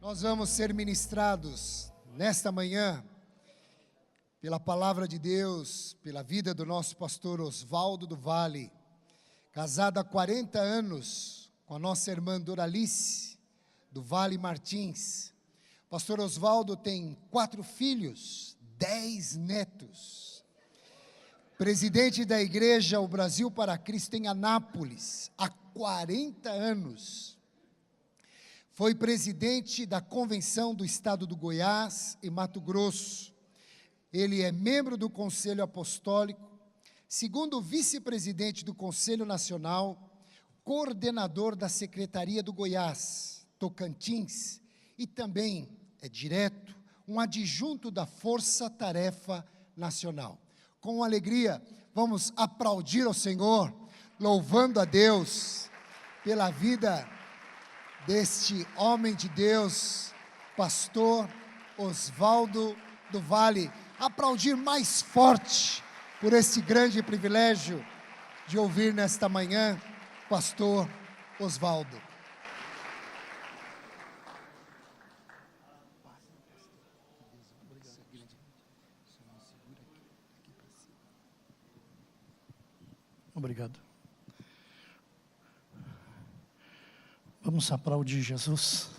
Nós vamos ser ministrados nesta manhã pela palavra de Deus, pela vida do nosso pastor Osvaldo do Vale, casado há 40 anos com a nossa irmã Doralice do Vale Martins. Pastor Osvaldo tem 4 filhos, 10 netos. Presidente da igreja O Brasil para Cristo em Anápolis, há 40 anos. Foi presidente da Convenção do Estado do Goiás e Mato Grosso. Ele é membro do Conselho Apostólico, segundo vice-presidente do Conselho Nacional, coordenador da Secretaria do Goiás, Tocantins, e também é direto um adjunto da Força Tarefa Nacional. Com alegria, vamos aplaudir ao Senhor, louvando a Deus pela vida deste homem de Deus, pastor Osvaldo do Vale. Aplaudir mais forte por esse grande privilégio de ouvir nesta manhã, pastor Osvaldo. Obrigado. Vamos aplaudir Jesus.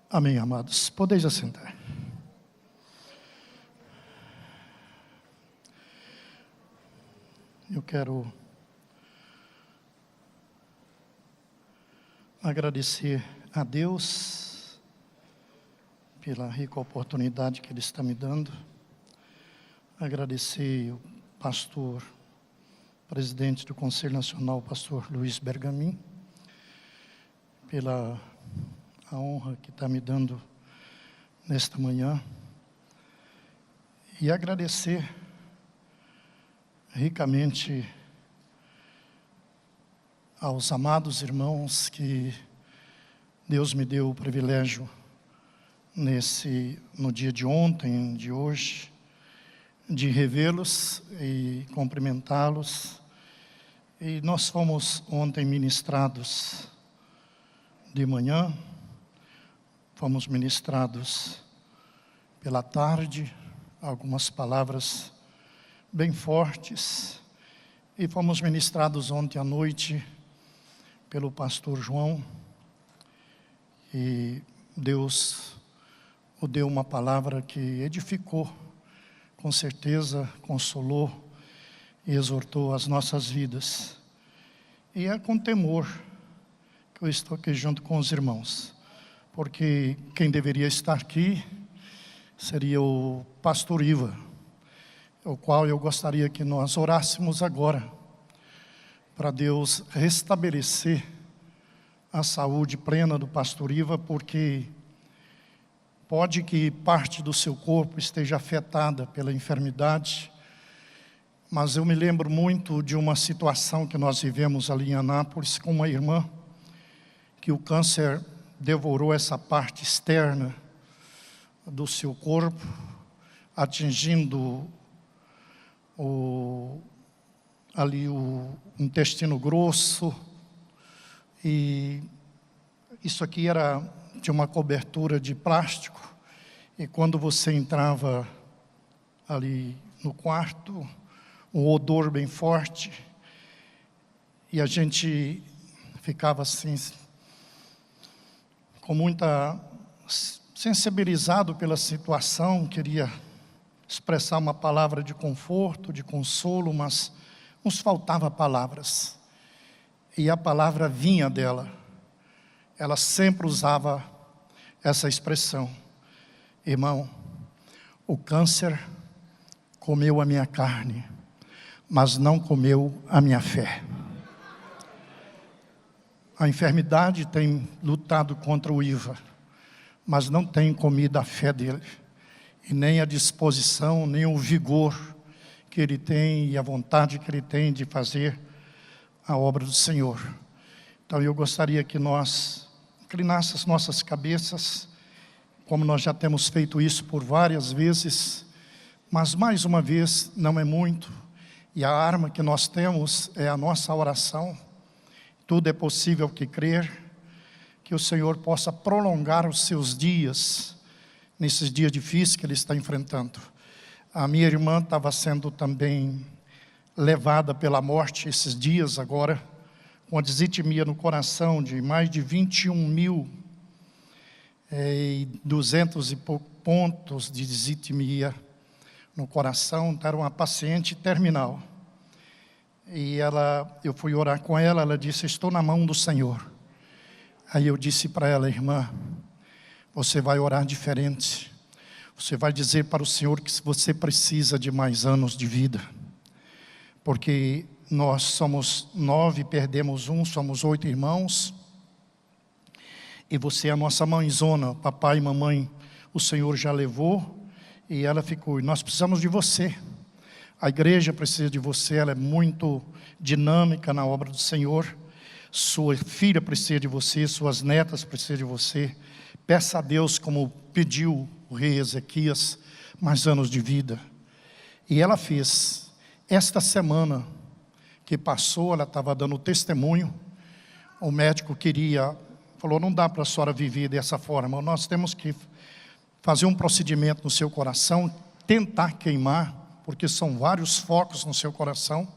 Amém, amados. Podeis assentar. Eu quero agradecer a Deus pela rica oportunidade que Ele está me dando. Agradecer o pastor, presidente do Conselho Nacional, pastor Luiz Bergamin, pela a honra que está me dando nesta manhã, e agradecer ricamente aos amados irmãos que Deus me deu o privilégio no dia de ontem, de hoje, de revê-los e cumprimentá-los. E nós fomos ontem ministrados de manhã, fomos ministrados pela tarde, algumas palavras bem fortes, e fomos ministrados ontem à noite pelo pastor João, e Deus o deu uma palavra que edificou, com certeza consolou e exortou as nossas vidas. E é com temor que eu estou aqui junto com os irmãos, porque quem deveria estar aqui seria o pastor Iva, o qual eu gostaria que nós orássemos agora, para Deus restabelecer a saúde plena do pastor Iva, porque pode que parte do seu corpo esteja afetada pela enfermidade, mas eu me lembro muito de uma situação que nós vivemos ali em Anápolis com uma irmã, que o câncer devorou essa parte externa do seu corpo, atingindo ali o intestino grosso, e isso aqui era de uma cobertura de plástico, e quando você entrava ali no quarto, um odor bem forte, e a gente ficava assim, com muita sensibilizado pela situação, queria expressar uma palavra de conforto, de consolo, mas nos faltava palavras. E a palavra vinha dela. Ela sempre usava essa expressão: irmão, o câncer comeu a minha carne, mas não comeu a minha fé. A enfermidade tem lutado contra o Iva, mas não tem comido a fé dele. e nem a disposição, nem o vigor que ele tem e a vontade que ele tem de fazer a obra do Senhor. Então eu gostaria que nós inclinássemos as nossas cabeças, como nós já temos feito isso por várias vezes, mas mais uma vez não é muito, e a arma que nós temos é a nossa oração. Tudo é possível que crer, que o Senhor possa prolongar os seus dias, nesses dias difíceis que ele está enfrentando. A minha irmã estava sendo também levada pela morte esses dias agora, com a dizitimia no coração de mais de 21.200 e poucos pontos de dizitimia no coração. Então, era uma paciente terminal. E eu fui orar com ela, ela disse: estou na mão do Senhor. Aí eu disse para ela: irmã, você vai orar diferente. Você vai dizer para o Senhor que você precisa de mais anos de vida. Porque nós somos 9, perdemos um, somos 8 irmãos. E você é a nossa mãezona, papai e mamãe, o Senhor já levou e ela ficou. E nós precisamos de você. A igreja precisa de você, ela é muito dinâmica na obra do Senhor. Sua filha precisa de você, suas netas precisam de você. Peça a Deus, como pediu o rei Ezequias, mais anos de vida. E ela fez. Esta semana que passou, ela estava dando testemunho. O médico falou: não dá para a senhora viver dessa forma, nós temos que fazer um procedimento no seu coração, tentar queimar, porque são vários focos no seu coração,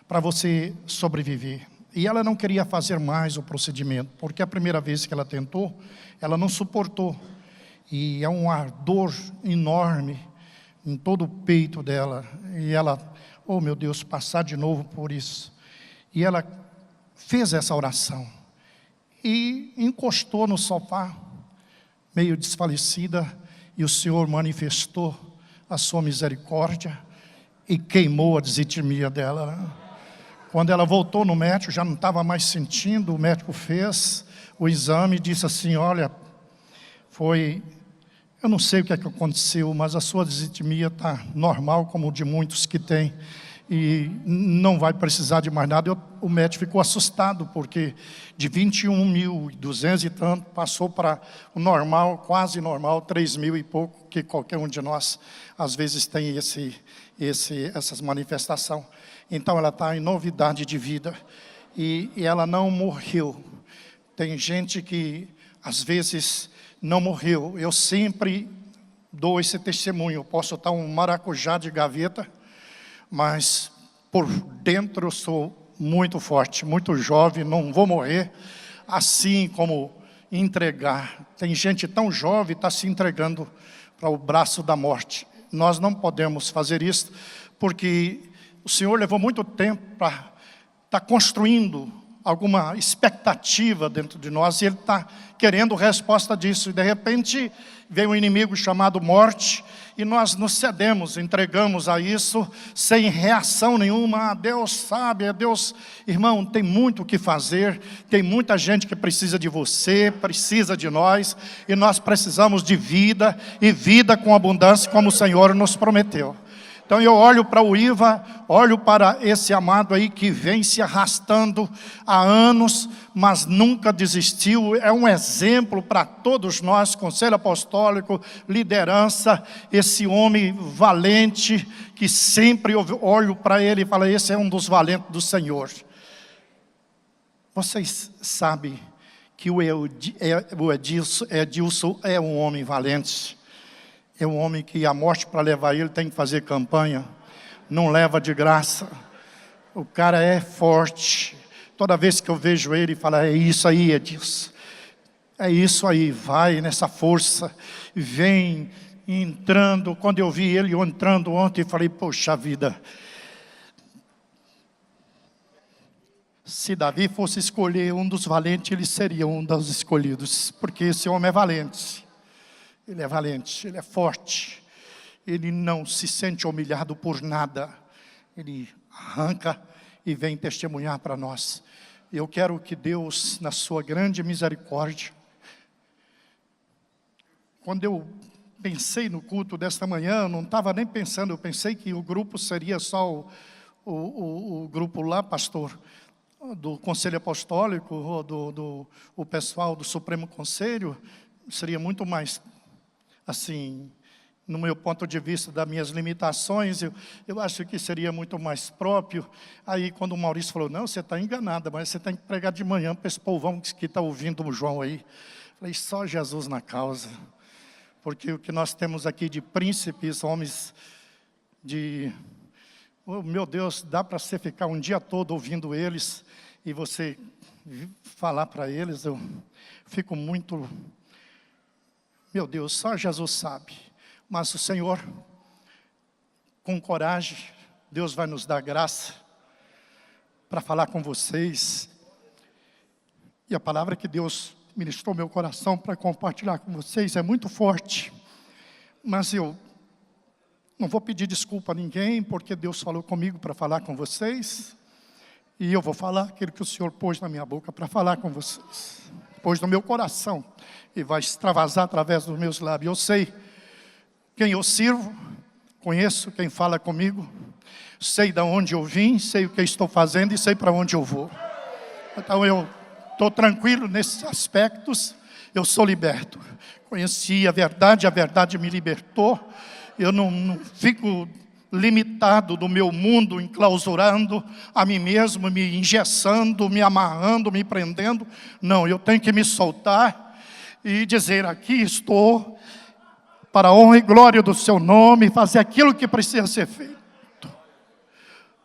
para você sobreviver. E ela não queria fazer mais o procedimento, porque a primeira vez que ela tentou, ela não suportou. E é um ardor enorme em todo o peito dela. E ela, oh meu Deus, passar de novo por isso. E ela fez essa oração. E encostou no sofá, meio desfalecida, e o Senhor manifestou a sua misericórdia e queimou a dizitimia dela. Quando ela voltou no médico, já não estava mais sentindo, o médico fez o exame e disse assim: olha, eu não sei o que é que aconteceu, mas a sua dizitimia está normal, como o de muitos que tem, e não vai precisar de mais nada. O médico ficou assustado, porque de 21.200 e tanto, passou para o normal, quase normal, 3.000 e pouco, que qualquer um de nós, às vezes, tem essas manifestações. Então, ela está em novidade de vida, e ela não morreu. Tem gente que, às vezes, não morreu. Eu sempre dou esse testemunho. Eu posso estar um maracujá de gaveta, mas por dentro eu sou muito forte, muito jovem, não vou morrer, assim como entregar. Tem gente tão jovem, está se entregando para o braço da morte. Nós não podemos fazer isso, porque o Senhor levou muito tempo para estar construindo alguma expectativa dentro de nós, e Ele está querendo resposta disso. E de repente veio um inimigo chamado morte, e nós nos cedemos, entregamos a isso, sem reação nenhuma. Deus sabe, Deus, irmão, tem muito o que fazer, tem muita gente que precisa de você, precisa de nós, e nós precisamos de vida, e vida com abundância, como o Senhor nos prometeu. Então eu olho para o Iva, olho para esse amado aí que vem se arrastando há anos, mas nunca desistiu. É um exemplo para todos nós, conselho apostólico, liderança, esse homem valente, que sempre olho para ele e falo: esse é um dos valentes do Senhor. Vocês sabem que o Edilson é um homem valente. É um homem que a morte, para levar ele, tem que fazer campanha. Não leva de graça. O cara é forte. Toda vez que eu vejo ele, falo: é isso aí, Edilson. É isso aí, vai nessa força. Vem entrando. Quando eu vi ele entrando ontem, falei: poxa vida. Se Davi fosse escolher um dos valentes, ele seria um dos escolhidos. Porque esse homem é valente. Ele é valente, ele é forte, ele não se sente humilhado por nada, ele arranca e vem testemunhar para nós. Eu quero que Deus, na sua grande misericórdia, quando eu pensei no culto desta manhã, não estava nem pensando, eu pensei que o grupo seria só o grupo lá, pastor, do Conselho Apostólico, ou o pessoal do Supremo Conselho, seria muito mais, assim, no meu ponto de vista, das minhas limitações, eu acho que seria muito mais próprio. Aí, quando o Maurício falou, não, você está enganada, mas você tem que pregar de manhã para esse povão que está ouvindo o João aí. Falei, só Jesus na causa. Porque o que nós temos aqui de príncipes, homens de... Oh, meu Deus, dá para você ficar um dia todo ouvindo eles e você falar para eles, eu fico muito... Meu Deus, só Jesus sabe. Mas o Senhor, com coragem, Deus vai nos dar graça para falar com vocês. E a palavra que Deus ministrou meu coração para compartilhar com vocês é muito forte. Mas eu não vou pedir desculpa a ninguém, porque Deus falou comigo para falar com vocês. E eu vou falar aquilo que o Senhor pôs na minha boca para falar com vocês. Pôs no meu coração e vai extravasar através dos meus lábios. Eu sei quem eu sirvo, conheço quem fala comigo, sei de onde eu vim, sei o que estou fazendo e sei para onde eu vou. Então eu estou tranquilo nesses aspectos, eu sou liberto. Conheci a verdade me libertou. Eu não fico limitado do meu mundo, enclausurando a mim mesmo, me engessando, me amarrando, me prendendo. Não, eu tenho que me soltar e dizer, aqui estou, para a honra e glória do seu nome, fazer aquilo que precisa ser feito.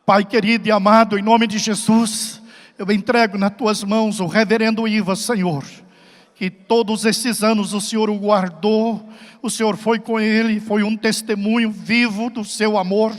Pai querido e amado, em nome de Jesus, eu entrego nas tuas mãos o reverendo Iva, Senhor, que todos esses anos o Senhor o guardou, o Senhor foi com ele, foi um testemunho vivo do seu amor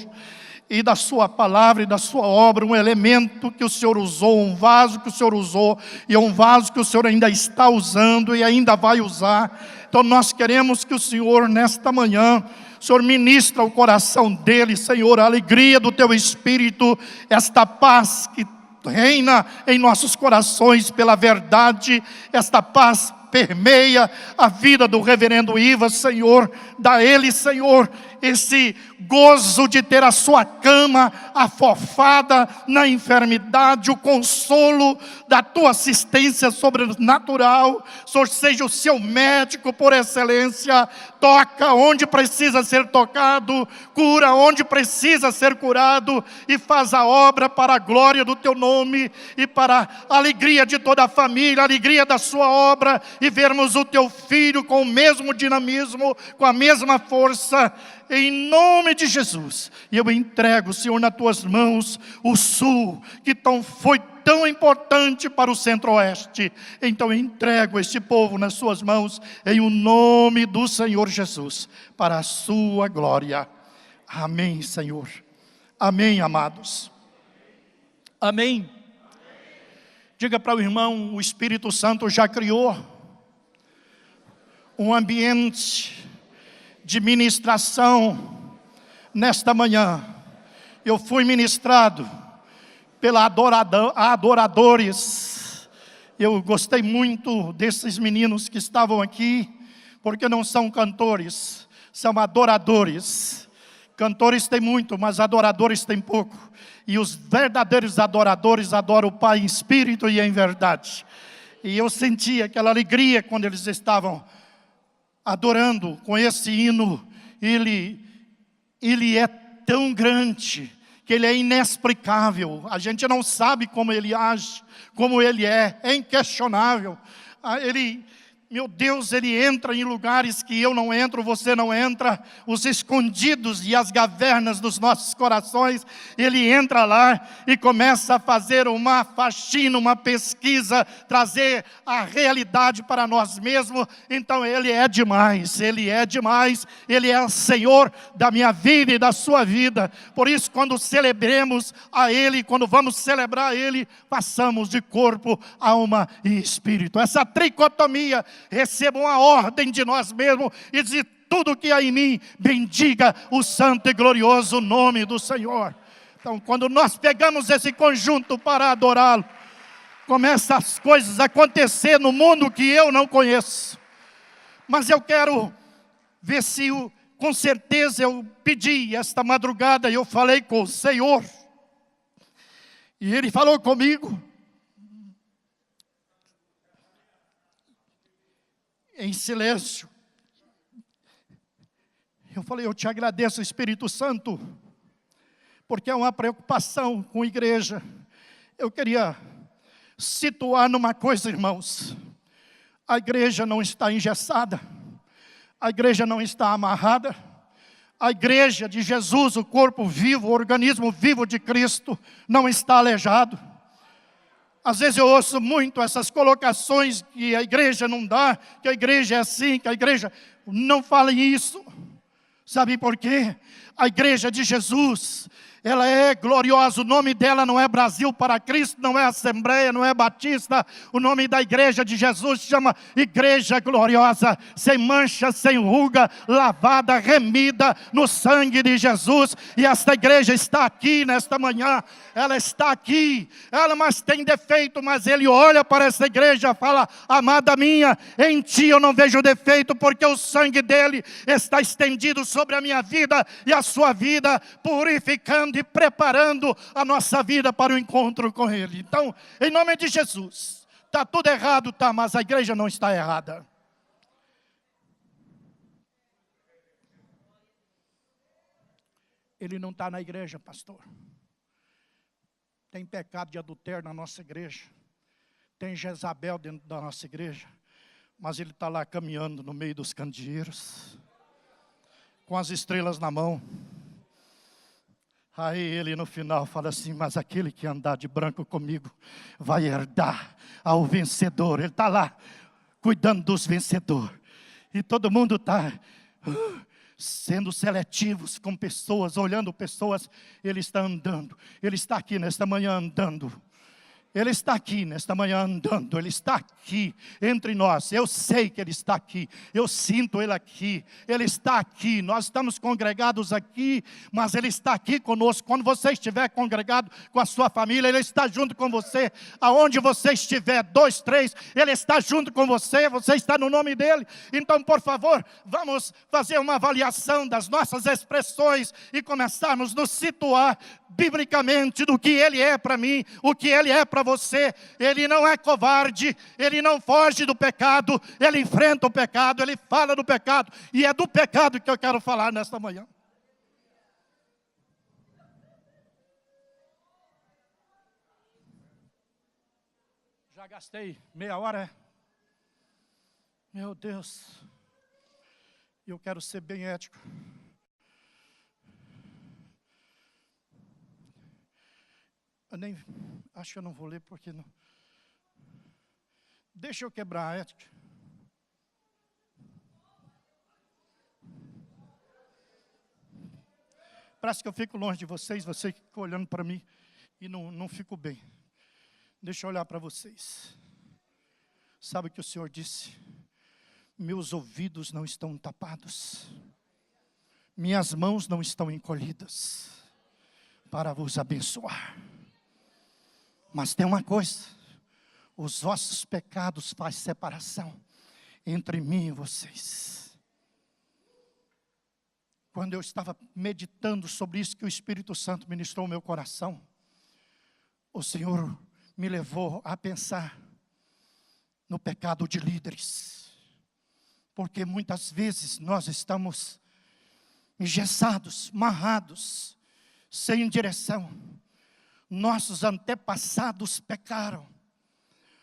e da sua palavra e da sua obra, um elemento que o Senhor usou, um vaso que o Senhor usou, e é um vaso que o Senhor ainda está usando e ainda vai usar. Então nós queremos que o Senhor, nesta manhã, o Senhor ministra o coração dele, Senhor, a alegria do teu Espírito, esta paz que reina em nossos corações pela verdade, esta paz permeia a vida do reverendo Iva, Senhor, dá a ele, Senhor, esse gozo de ter a sua cama afofada na enfermidade, o consolo da tua assistência sobrenatural. Senhor, seja o seu médico por excelência, toca onde precisa ser tocado, cura onde precisa ser curado, e faz a obra para a glória do teu nome, e para a alegria de toda a família, a alegria da sua obra, e vermos o teu filho com o mesmo dinamismo, com a mesma força, em nome de Jesus. E eu entrego, Senhor, nas tuas mãos o sul, que foi tão importante para o centro-oeste. Então eu entrego este povo nas suas mãos, em o nome do Senhor Jesus, para a sua glória. Amém, Senhor. Amém, amados. Amém. Diga para o irmão, o Espírito Santo já criou um ambiente de ministração nesta manhã. Eu fui ministrado pela adoradores. Eu gostei muito desses meninos que estavam aqui, porque não são cantores, são adoradores. Cantores tem muito, mas adoradores tem pouco. E os verdadeiros adoradores adoram o Pai em espírito e em verdade. E eu senti aquela alegria quando eles estavam adorando com esse hino. Ele é tão grande que ele é inexplicável. A gente não sabe como ele age, como ele é inquestionável. Meu Deus, ele entra em lugares que eu não entro, você não entra, os escondidos e as cavernas dos nossos corações. Ele entra lá e começa a fazer uma faxina, uma pesquisa, trazer a realidade para nós mesmos. Então ele é demais, ele é demais, ele é o Senhor da minha vida e da sua vida. Por isso, quando celebremos a ele, quando vamos celebrar a ele, passamos de corpo, alma e espírito. Essa tricotomia, recebam a ordem de nós mesmos e de tudo que há em mim, bendiga o santo e glorioso nome do Senhor. Então, quando nós pegamos esse conjunto para adorá-lo, começam as coisas a acontecer no mundo que eu não conheço. Mas eu quero ver se com certeza eu pedi esta madrugada, e eu falei com o Senhor, e Ele falou comigo, em silêncio. Eu falei, eu te agradeço, Espírito Santo, porque é uma preocupação com a igreja. Eu queria situar numa coisa, irmãos. A igreja não está engessada, a igreja não está amarrada. A igreja de Jesus, o corpo vivo, o organismo vivo de Cristo, não está aleijado. Às vezes eu ouço muito essas colocações que a igreja não dá, que a igreja é assim, que a igreja... Não falem isso. Sabe por quê? A igreja de Jesus, ela é gloriosa. O nome dela não é Brasil para Cristo, não é Assembleia, não é Batista. O nome da igreja de Jesus se chama Igreja Gloriosa, sem mancha, sem ruga, lavada, remida no sangue de Jesus. E esta igreja está aqui nesta manhã. Ela está aqui, ela mas tem defeito, mas Ele olha para essa igreja e fala, amada minha, em ti eu não vejo defeito, porque o sangue dele está estendido sobre a minha vida e a sua vida, purificando e preparando a nossa vida para o encontro com Ele. Então, em nome de Jesus, está tudo errado, tá, mas a igreja não está errada. Ele não está na igreja, pastor. Tem pecado de adultério na nossa igreja. Tem Jezabel dentro da nossa igreja. Mas ele está lá caminhando no meio dos candeeiros, com as estrelas na mão. Aí ele no final fala assim, mas aquele que andar de branco comigo vai herdar ao vencedor. Ele está lá, cuidando dos vencedores. E todo mundo está sendo seletivos com pessoas, olhando pessoas. Ele está andando, ele está aqui nesta manhã andando. Ele está aqui nesta manhã andando, Ele está aqui entre nós. Eu sei que Ele está aqui, eu sinto Ele aqui, Ele está aqui. Nós estamos congregados aqui, mas Ele está aqui conosco. Quando você estiver congregado com a sua família, Ele está junto com você. Aonde você estiver, 2, 3, Ele está junto com você, você está no nome dEle. Então, por favor, vamos fazer uma avaliação das nossas expressões e começarmos a nos situar biblicamente do que Ele é para mim, o que Ele é para você. Ele não é covarde, Ele não foge do pecado, Ele enfrenta o pecado, Ele fala do pecado, e é do pecado que eu quero falar nesta manhã. Já gastei meia hora, meu Deus, eu quero ser bem ético. Acho que eu não vou ler porque não. Deixa eu quebrar a ética. Parece que eu fico longe de vocês, você fica olhando para mim e não fico bem. Deixa eu olhar para vocês. Sabe o que o Senhor disse? Meus ouvidos não estão tapados, minhas mãos não estão encolhidas para vos abençoar. Mas tem uma coisa, os vossos pecados fazem separação entre mim e vocês. Quando eu estava meditando sobre isso que o Espírito Santo ministrou ao meu coração, o Senhor me levou a pensar no pecado de líderes. Porque muitas vezes nós estamos engessados, amarrados, sem direção. Nossos antepassados pecaram.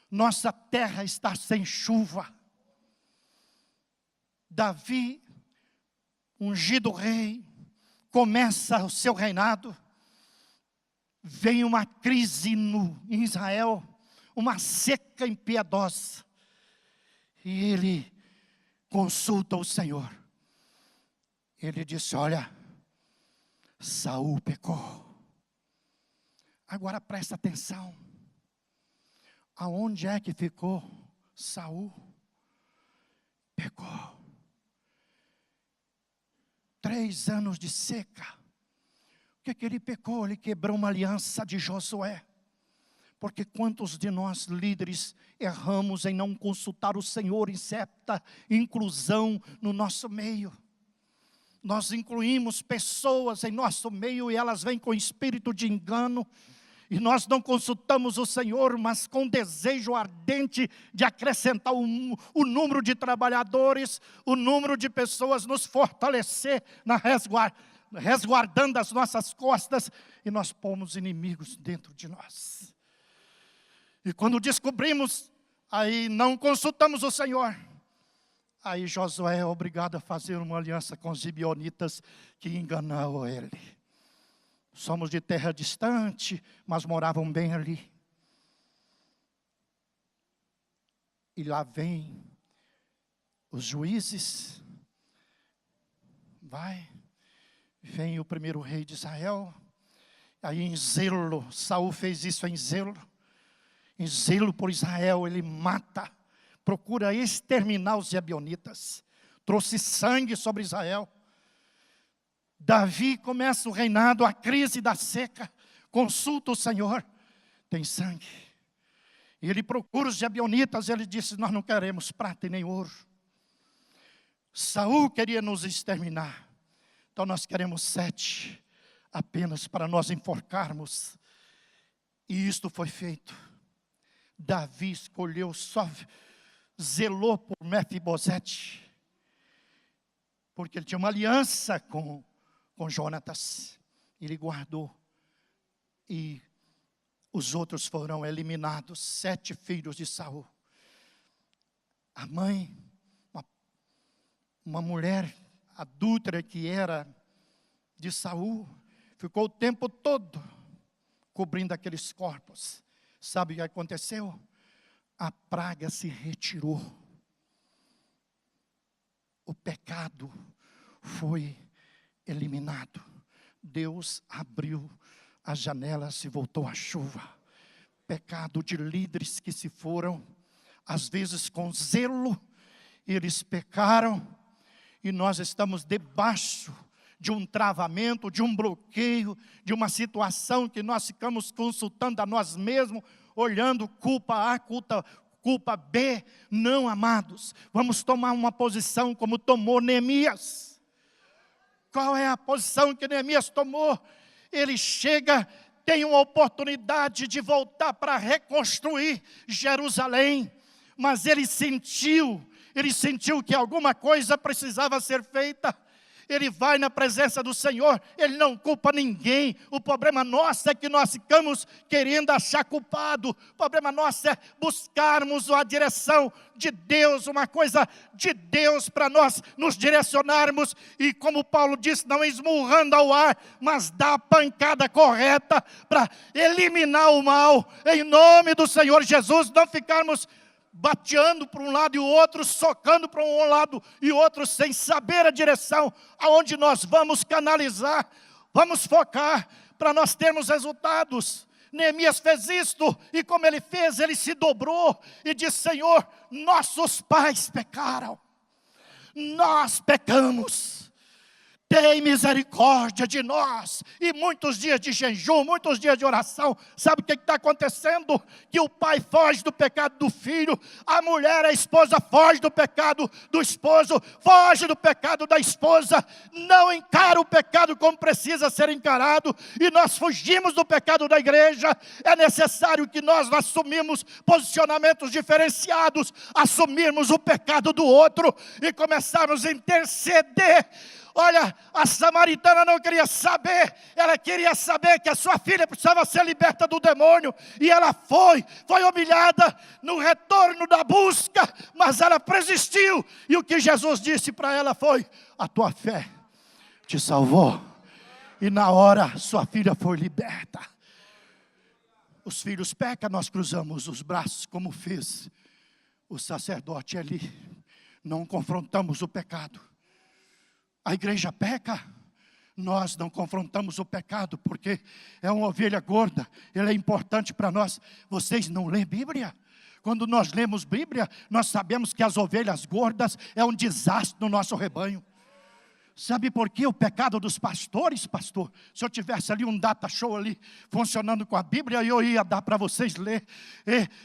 Nossa terra está sem chuva. Davi, ungido rei, começa o seu reinado. Vem uma crise em Israel, uma seca impiedosa. E ele consulta o Senhor. Ele disse, olha, Saul pecou. Agora presta atenção. Aonde é que ficou Saul? Pecou. 3 anos de seca. O que ele pecou? Ele quebrou uma aliança de Josué. Porque quantos de nós líderes erramos em não consultar o Senhor em certa inclusão no nosso meio? nós incluímos pessoas em nosso meio e elas vêm com espírito de engano. E nós não consultamos o Senhor, mas com desejo ardente de acrescentar o número de trabalhadores, o número de pessoas, nos fortalecer, resguardando as nossas costas, e nós pomos inimigos dentro de nós. E quando descobrimos, aí não consultamos o Senhor. Aí Josué é obrigado a fazer uma aliança com os gibeonitas que enganaram ele. Somos de terra distante, mas moravam bem ali. E lá vem os juízes. Vem o primeiro rei de Israel. Aí em zelo, Saul fez isso em zelo. Em zelo por Israel, ele mata, procura exterminar os gibeonitas. Trouxe sangue sobre Israel. Davi começa o reinado, a crise da seca, consulta o Senhor, tem sangue. E ele procura os gibeonitas, ele disse, nós não queremos prata e nem ouro. Saul queria nos exterminar, então nós queremos 7, apenas para nós enforcarmos. E isto foi feito. Davi escolheu, só zelou por Mefibosete, porque ele tinha uma aliança com Jonatas, ele guardou, e os outros foram eliminados, 7 filhos de Saul. A mãe, uma mulher adúltera que era de Saul, ficou o tempo todo cobrindo aqueles corpos. Sabe o que aconteceu? A praga se retirou, o pecado foi eliminado. Deus abriu as janelas e voltou a chuva. Pecado de líderes que se foram, às vezes com zelo, eles pecaram, e nós estamos debaixo de um travamento, de um bloqueio, de uma situação que nós ficamos consultando a nós mesmos, olhando culpa A, culpa B. Não, amados, vamos tomar uma posição como tomou Neemias. Qual é a posição que Neemias tomou? Ele chega, tem uma oportunidade de voltar para reconstruir Jerusalém, mas ele sentiu que alguma coisa precisava ser feita. Ele vai na presença do Senhor, ele não culpa ninguém. O problema nosso é que nós ficamos querendo achar culpado. O problema nosso é buscarmos a direção de Deus, uma coisa de Deus para nós nos direcionarmos. E como Paulo disse, não esmurrando ao ar, mas dar a pancada correta para eliminar o mal. Em nome do Senhor Jesus, não ficarmos bateando para um lado e o outro, socando para um lado e outro, sem saber a direção aonde nós vamos canalizar, vamos focar, para nós termos resultados. Neemias fez isto, e como ele fez, ele se dobrou e disse, Senhor, nossos pais pecaram, nós pecamos, tem misericórdia de nós. E muitos dias de jejum, muitos dias de oração. Sabe o que está acontecendo? Que o pai foge do pecado do filho, a mulher, a esposa, foge do pecado do esposo, foge do pecado da esposa, não encara o pecado como precisa ser encarado, e nós fugimos do pecado da igreja. É necessário que nós assumimos posicionamentos diferenciados, assumirmos o pecado do outro e começarmos a interceder. Olha, a samaritana não queria saber, ela queria saber que a sua filha precisava ser liberta do demônio, e ela foi humilhada no retorno da busca, mas ela persistiu, e o que Jesus disse para ela foi, a tua fé te salvou, e na hora sua filha foi liberta. Os filhos pecam, nós cruzamos os braços, como fez o sacerdote ali, não confrontamos o pecado. A igreja peca, nós não confrontamos o pecado, porque é uma ovelha gorda, ele é importante para nós. Vocês não lêem Bíblia? Quando nós lemos Bíblia, nós sabemos que as ovelhas gordas é um desastre no nosso rebanho. Sabe por que o pecado dos pastores, pastor? Se eu tivesse ali um data show ali, funcionando com a Bíblia, eu ia dar para vocês ler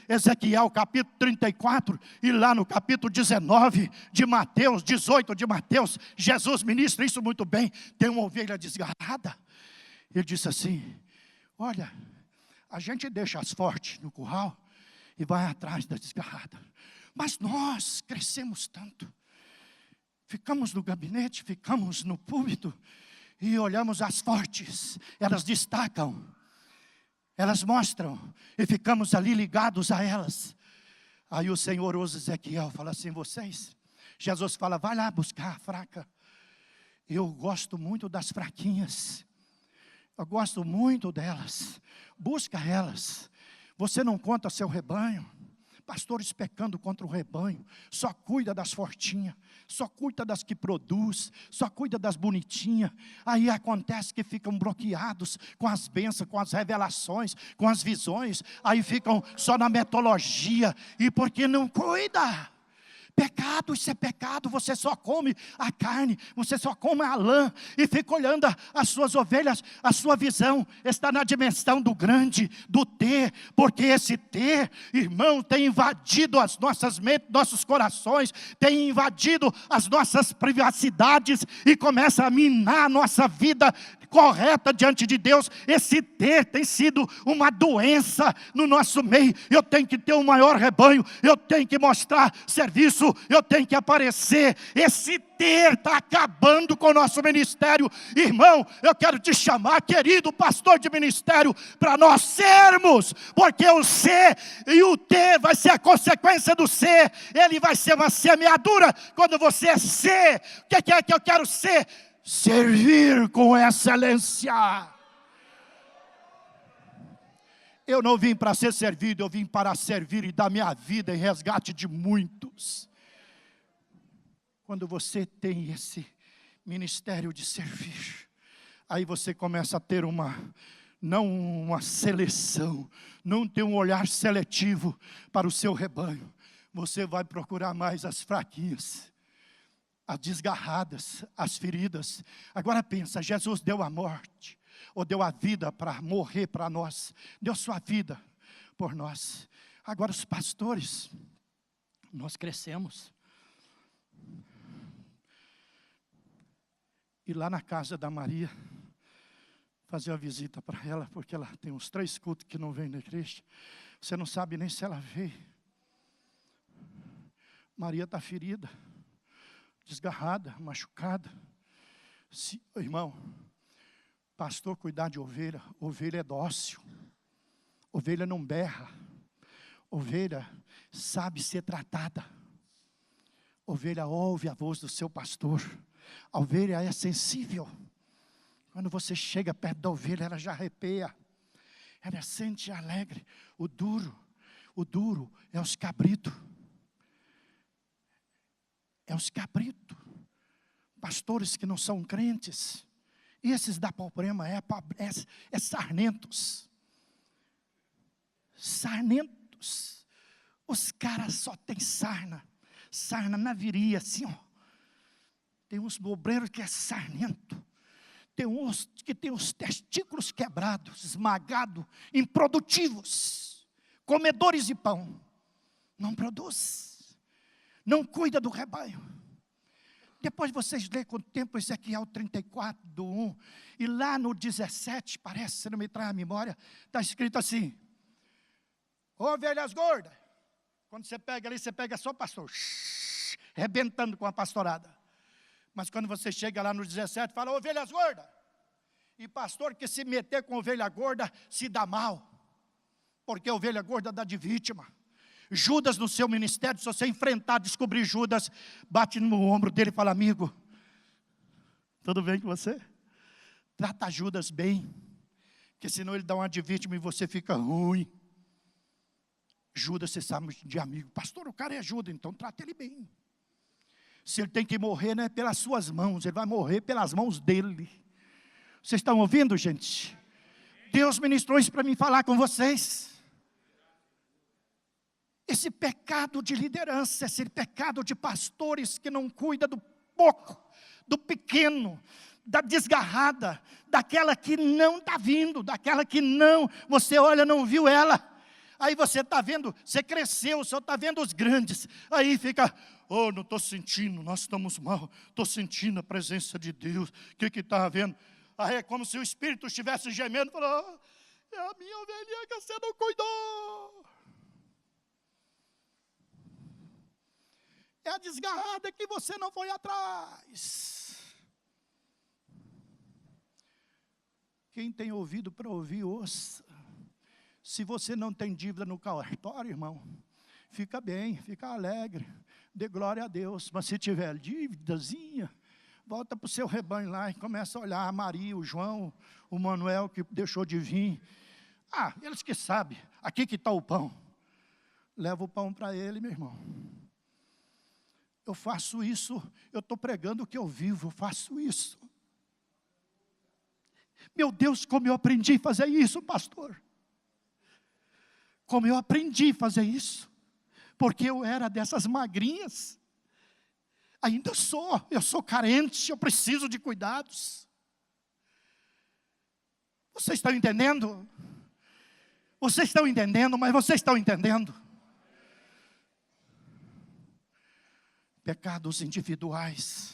Ezequiel capítulo 34, e lá no capítulo 19 de Mateus, 18 de Mateus, Jesus ministra isso muito bem. Tem uma ovelha desgarrada. Ele disse assim: olha, a gente deixa as fortes no curral e vai atrás da desgarrada. Mas nós crescemos tanto. Ficamos no gabinete, ficamos no púlpito e olhamos as fortes. Elas destacam, elas mostram e ficamos ali ligados a elas. Aí o Senhor usa Ezequiel, fala assim: vocês, Jesus fala, vai lá buscar a fraca. Eu gosto muito das fraquinhas. Eu gosto muito delas. Busca elas. Você não conta seu rebanho. Pastores pecando contra o rebanho, só cuida das fortinhas, só cuida das que produz, só cuida das bonitinhas. Aí acontece que ficam bloqueados com as bênçãos, com as revelações, com as visões. Aí ficam só na metodologia, e porque não cuida. Pecado, isso é pecado. Você só come a carne, você só come a lã e fica olhando as suas ovelhas. A sua visão está na dimensão do grande, do ter, porque esse ter, irmão, tem invadido as nossas mentes, nossos corações, tem invadido as nossas privacidades e começa a minar a nossa vida correta diante de Deus. Esse ter tem sido uma doença no nosso meio. Eu tenho que ter um maior rebanho, eu tenho que mostrar serviço, eu tenho que aparecer. Esse ter está acabando com o nosso ministério. Irmão, eu quero te chamar, querido pastor de ministério, para nós sermos, porque o ser e o ter vai ser a consequência do ser. Ele vai ser uma semeadura quando você ser. O que é que eu quero ser? Servir com excelência. Eu não vim para ser servido, eu vim para servir e dar minha vida em resgate de muitos. Quando você tem esse ministério de servir, aí você começa a ter não uma seleção, não ter um olhar seletivo para o seu rebanho. Você vai procurar mais as fraquinhas, as desgarradas, as feridas. Agora pensa, Jesus deu a morte, ou deu a vida para morrer para nós, deu sua vida por nós. Agora os pastores, nós crescemos. E lá na casa da Maria, fazer uma visita para ela, porque ela tem uns 3 cultos que não vem na igreja. Você não sabe nem se ela veio. Maria está ferida, desgarrada, machucada. Irmão, pastor cuidar de ovelha, ovelha é dócil, ovelha não berra, ovelha sabe ser tratada, ovelha ouve a voz do seu pastor, a ovelha é sensível. Quando você chega perto da ovelha, ela já arrepia, ela sente alegre. O duro é os cabritos. É os cabritos, pastores que não são crentes, e esses dá problema, é sarnentos, os caras só tem sarna na viria, assim, ó. Tem uns obreiros que é sarnento, tem uns que tem os testículos quebrados, esmagados, improdutivos, comedores de pão, não produz. Não cuida do rebanho. Depois vocês lêem com o tempo Ezequiel 34, do 1. E lá no 17, parece, se não me traz a memória, está escrito assim: ovelhas gordas. Quando você pega ali, você pega só o pastor, rebentando com a pastorada. Mas quando você chega lá no 17, fala ovelhas gordas. E pastor que se meter com ovelha gorda, se dá mal. Porque a ovelha gorda dá de vítima. Judas no seu ministério, se você enfrentar, descobrir Judas, bate no ombro dele e fala: amigo, tudo bem com você? Trata Judas bem, porque senão ele dá uma de vítima e você fica ruim. Judas, você sabe de amigo, pastor, o cara é Judas, então trata ele bem. Se ele tem que morrer, não é pelas suas mãos, ele vai morrer pelas mãos dele. Vocês estão ouvindo, gente? Deus ministrou isso para mim falar com vocês. Esse pecado de liderança, esse pecado de pastores que não cuidam do pouco, do pequeno, da desgarrada, daquela que não está vindo, daquela que não, você olha, não viu ela. Aí você está vendo, você cresceu, só está vendo os grandes. Aí fica, oh, não estou sentindo, nós estamos mal, estou sentindo a presença de Deus. O que está havendo? Aí é como se o Espírito estivesse gemendo, falando, é a minha ovelhinha que você não cuidou. É a desgarrada que você não foi atrás. Quem tem ouvido para ouvir, ouça. Se você não tem dívida no cartório, irmão, fica bem, fica alegre, dê glória a Deus. Mas se tiver dívidazinha, volta para o seu rebanho lá e começa a olhar a Maria, o João, o Manuel que deixou de vir. Ah, eles que sabem, aqui que está o pão. Leva o pão para ele, meu irmão. Eu faço isso, eu estou pregando o que eu vivo, eu faço isso. Meu Deus, como eu aprendi a fazer isso, pastor. Como eu aprendi a fazer isso. Porque eu era dessas magrinhas. Ainda sou, eu sou carente, eu preciso de cuidados. Vocês estão entendendo? Vocês estão entendendo, mas vocês estão entendendo? Pecados individuais.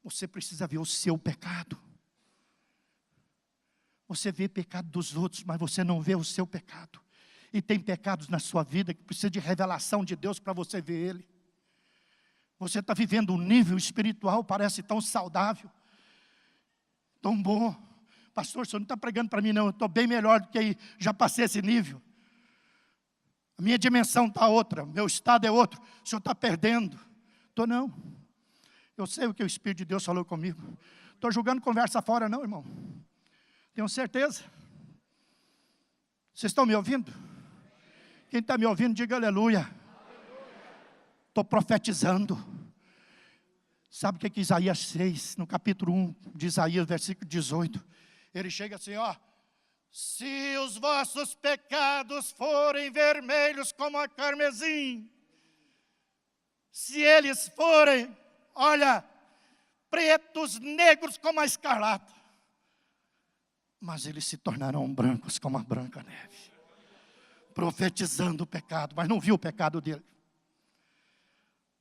Você precisa ver o seu pecado. Você vê pecado dos outros, mas você não vê o seu pecado. E tem pecados na sua vida que precisa de revelação de Deus para você ver ele. Você está vivendo um nível espiritual, parece tão saudável, tão bom. Pastor, o senhor não está pregando para mim não, eu estou bem melhor do que aí, já passei esse nível. A minha dimensão está outra, meu estado é outro, o senhor está perdendo. Estou não. Eu sei o que o Espírito de Deus falou comigo. Estou julgando conversa fora não, irmão. Tenho certeza. Vocês estão me ouvindo? Quem está me ouvindo, diga aleluia. Estou profetizando. Sabe o que Isaías 6, no capítulo 1 de Isaías, versículo 18. Ele chega assim, ó. Se os vossos pecados forem vermelhos como a carmesim, se eles forem, olha, pretos, negros como a escarlata, mas eles se tornarão brancos como a branca neve. Profetizando o pecado, mas não viu o pecado dele.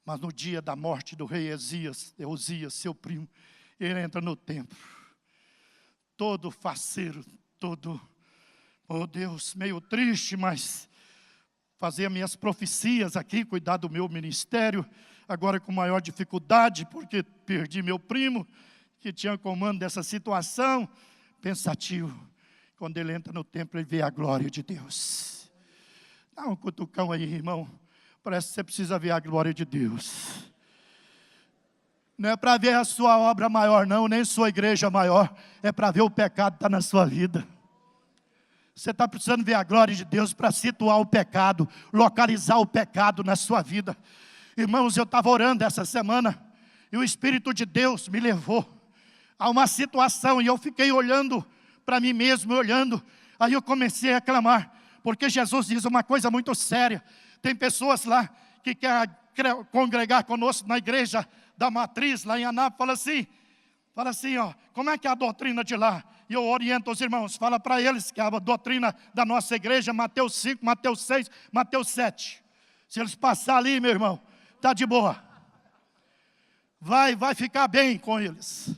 Mas no dia da morte do rei Eosias, seu primo, ele entra no templo, todo faceiro, todo, oh Deus, meio triste, mas fazia minhas profecias aqui, cuidar do meu ministério, agora com maior dificuldade, porque perdi meu primo, que tinha comando dessa situação, pensativo. Quando ele entra no templo, ele vê a glória de Deus. Dá um cutucão aí, irmão. Parece que você precisa ver a glória de Deus. Não é para ver a sua obra maior não, nem sua igreja maior. É para ver o pecado que está na sua vida. Você está precisando ver a glória de Deus para situar o pecado, localizar o pecado na sua vida. Irmãos, eu estava orando essa semana e o Espírito de Deus me levou a uma situação, e eu fiquei olhando para mim mesmo, olhando, aí eu comecei a clamar, porque Jesus diz uma coisa muito séria. Tem pessoas lá que querem congregar conosco na igreja da Matriz, lá em Anápolis, fala assim, ó, como é que é a doutrina de lá? E eu oriento os irmãos, fala para eles que a doutrina da nossa igreja, Mateus 5, Mateus 6, Mateus 7. Se eles passar ali, meu irmão, está de boa. Vai ficar bem com eles.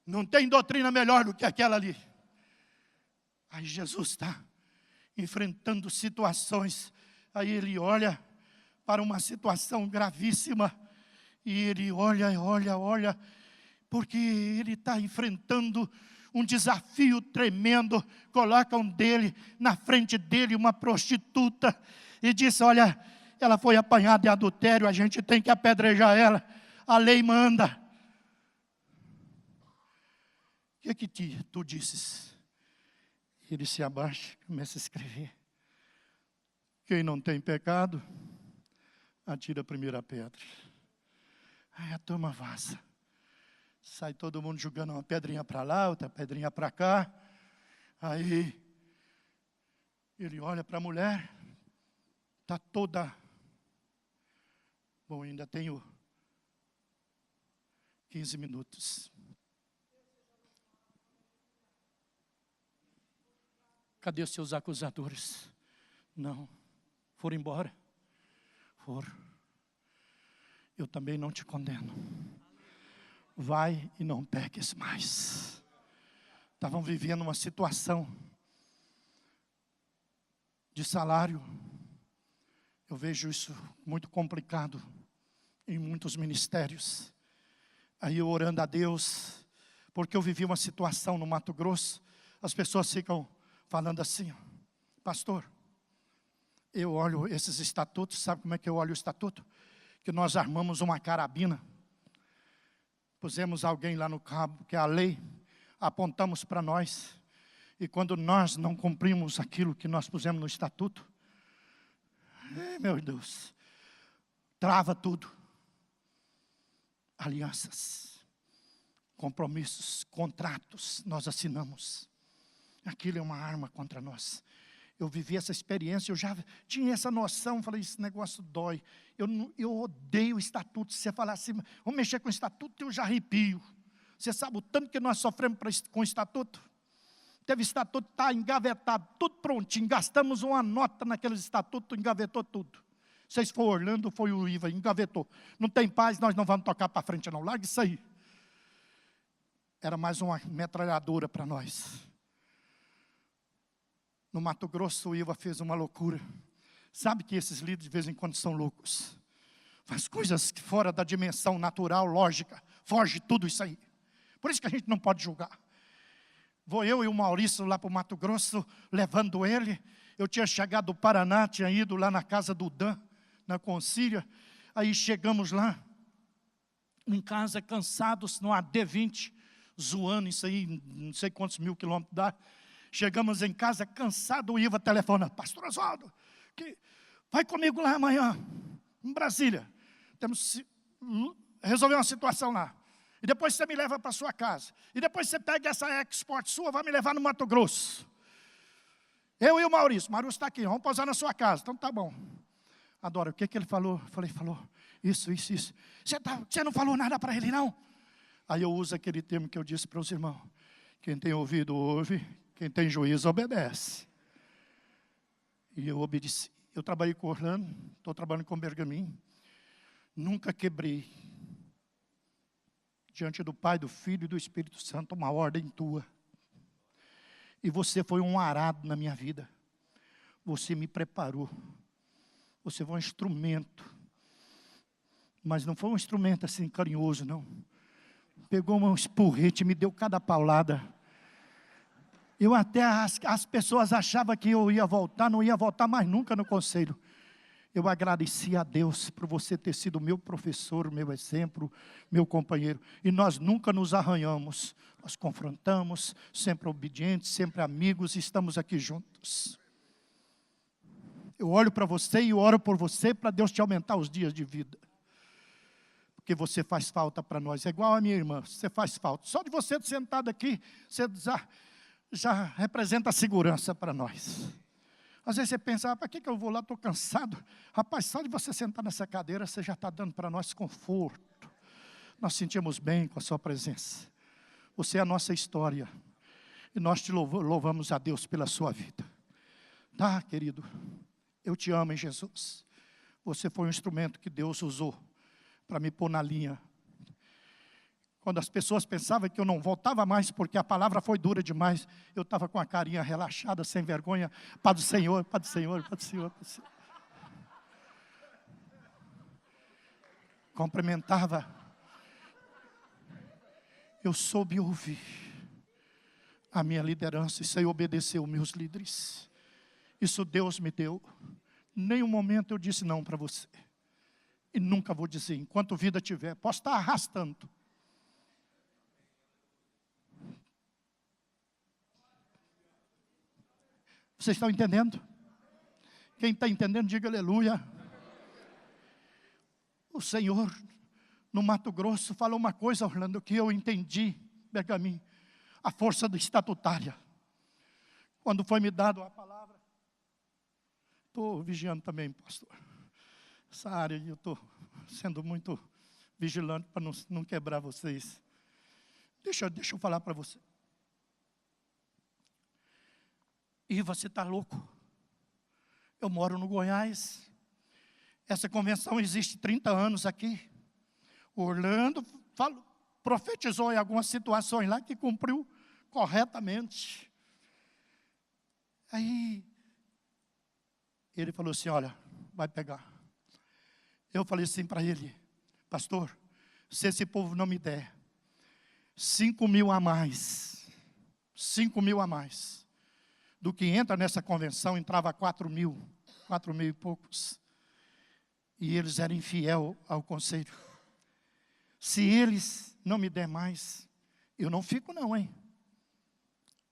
Não tem doutrina melhor do que aquela ali. Aí Jesus está enfrentando situações. Aí ele olha para uma situação gravíssima. E ele olha, porque ele está enfrentando um desafio tremendo. Colocam na frente dele uma prostituta. E diz, olha, ela foi apanhada em adultério, a gente tem que apedrejar ela. A lei manda. O que tu disses? Ele se abaixa, começa a escrever. Quem não tem pecado, atira a primeira pedra. Aí a turma vaza. Sai todo mundo jogando uma pedrinha para lá, outra pedrinha para cá. Aí ele olha para a mulher, está toda. Bom, ainda tenho 15 minutos. Cadê os seus acusadores? Não, foram embora. Foram. Eu também não te condeno. Vai e não peques mais. Estavam vivendo uma situação de salário. Eu vejo isso muito complicado em muitos ministérios. Aí eu orando a Deus, porque eu vivi uma situação no Mato Grosso, as pessoas ficam falando assim: pastor, eu olho esses estatutos, sabe como é que eu olho o estatuto? Que nós armamos uma carabina, pusemos alguém lá no cabo, que é a lei, apontamos para nós, e quando nós não cumprimos aquilo que nós pusemos no estatuto, meu Deus, trava tudo. Alianças, compromissos, contratos, nós assinamos. Aquilo é uma arma contra nós. Eu vivi essa experiência, eu já tinha essa noção, falei, esse negócio dói. Eu odeio o estatuto. Se você falar assim, vamos mexer com o estatuto, eu já arrepio. Você sabe o tanto que nós sofremos com o estatuto? Teve estatuto, está engavetado, tudo prontinho. Gastamos uma nota naqueles estatutos, engavetou tudo. Vocês foi Orlando, foi o IVA, engavetou. Não tem paz, nós não vamos tocar para frente não. Larga isso aí. Era mais uma metralhadora para nós. No Mato Grosso, o IVA fez uma loucura. Sabe que esses líderes de vez em quando são loucos. Faz coisas que fora da dimensão natural, lógica. Foge tudo isso aí. Por isso que a gente não pode julgar. Vou eu e o Maurício lá para o Mato Grosso, levando ele. Eu tinha chegado do Paraná, tinha ido lá na casa do Dan, na Concília. Aí chegamos lá, em casa, cansados, no AD20, zoando isso aí, não sei quantos mil quilômetros dá. Chegamos em casa, cansado, o Iva telefona: pastor Oswaldo, vai comigo lá amanhã, em Brasília. Temos que resolver uma situação lá. E depois você me leva para sua casa. E depois você pega essa export sua, vai me levar no Mato Grosso. Eu e o Maurício. Maurício está aqui, vamos pousar na sua casa. Então tá bom. Adora, o que ele falou? Eu falei, falou isso. Você não falou nada para ele, não? Aí eu uso aquele termo que eu disse para os irmãos: quem tem ouvido, ouve. Quem tem juízo, obedece. E eu obedeci. Eu trabalhei com Orlando, estou trabalhando com Bergamin. Nunca quebrei, diante do Pai, do Filho e do Espírito Santo, uma ordem tua. E você foi um arado na minha vida. Você me preparou. Você foi um instrumento. Mas não foi um instrumento assim carinhoso, não. Pegou um esporrete e me deu cada paulada. Eu até, as pessoas achavam que eu ia voltar, não ia voltar mais nunca no conselho. Eu agradeci a Deus por você ter sido meu professor, meu exemplo, meu companheiro. E nós nunca nos arranhamos. Nós confrontamos, sempre obedientes, sempre amigos, e estamos aqui juntos. Eu olho para você e oro por você para Deus te aumentar os dias de vida. Porque você faz falta para nós. É igual a minha irmã, você faz falta. Só de você sentado aqui, você já representa a segurança para nós. Às vezes você pensa, para que eu vou lá, estou cansado. Rapaz, só de você sentar nessa cadeira, você já está dando para nós conforto. Nós sentimos bem com a sua presença. Você é a nossa história. E nós te louvamos a Deus pela sua vida. Tá, querido? Eu te amo em Jesus. Você foi um instrumento que Deus usou para me pôr na linha. Quando as pessoas pensavam que eu não voltava mais, porque a palavra foi dura demais, eu estava com a carinha relaxada, sem vergonha. Pai do Senhor, Pai do Senhor, Pai do Senhor, Pai do Senhor. Cumprimentava. Eu soube ouvir a minha liderança e sei obedecer os meus líderes. Isso Deus me deu. Nenhum momento eu disse não para você. E nunca vou dizer, enquanto vida tiver. Posso estar arrastando. Vocês estão entendendo? Quem está entendendo, diga aleluia. O Senhor, no Mato Grosso, falou uma coisa, Orlando, que eu entendi, Bergamin, a força do estatutária. Quando foi me dado a palavra, estou vigiando também, pastor. Essa área eu estou sendo muito vigilante para não quebrar vocês. Deixa eu falar para você. E você está louco? Eu moro no Goiás. Essa convenção existe 30 anos aqui. O Orlando profetizou em algumas situações lá que cumpriu corretamente. Aí, ele falou assim, olha, vai pegar. Eu falei assim para ele, pastor, se esse povo não me der 5.000 a mais, 5.000 a mais, do que entra nessa convenção, entrava 4.000 e poucos. E eles eram infiel ao conselho. Se eles não me der mais, eu não fico não, hein?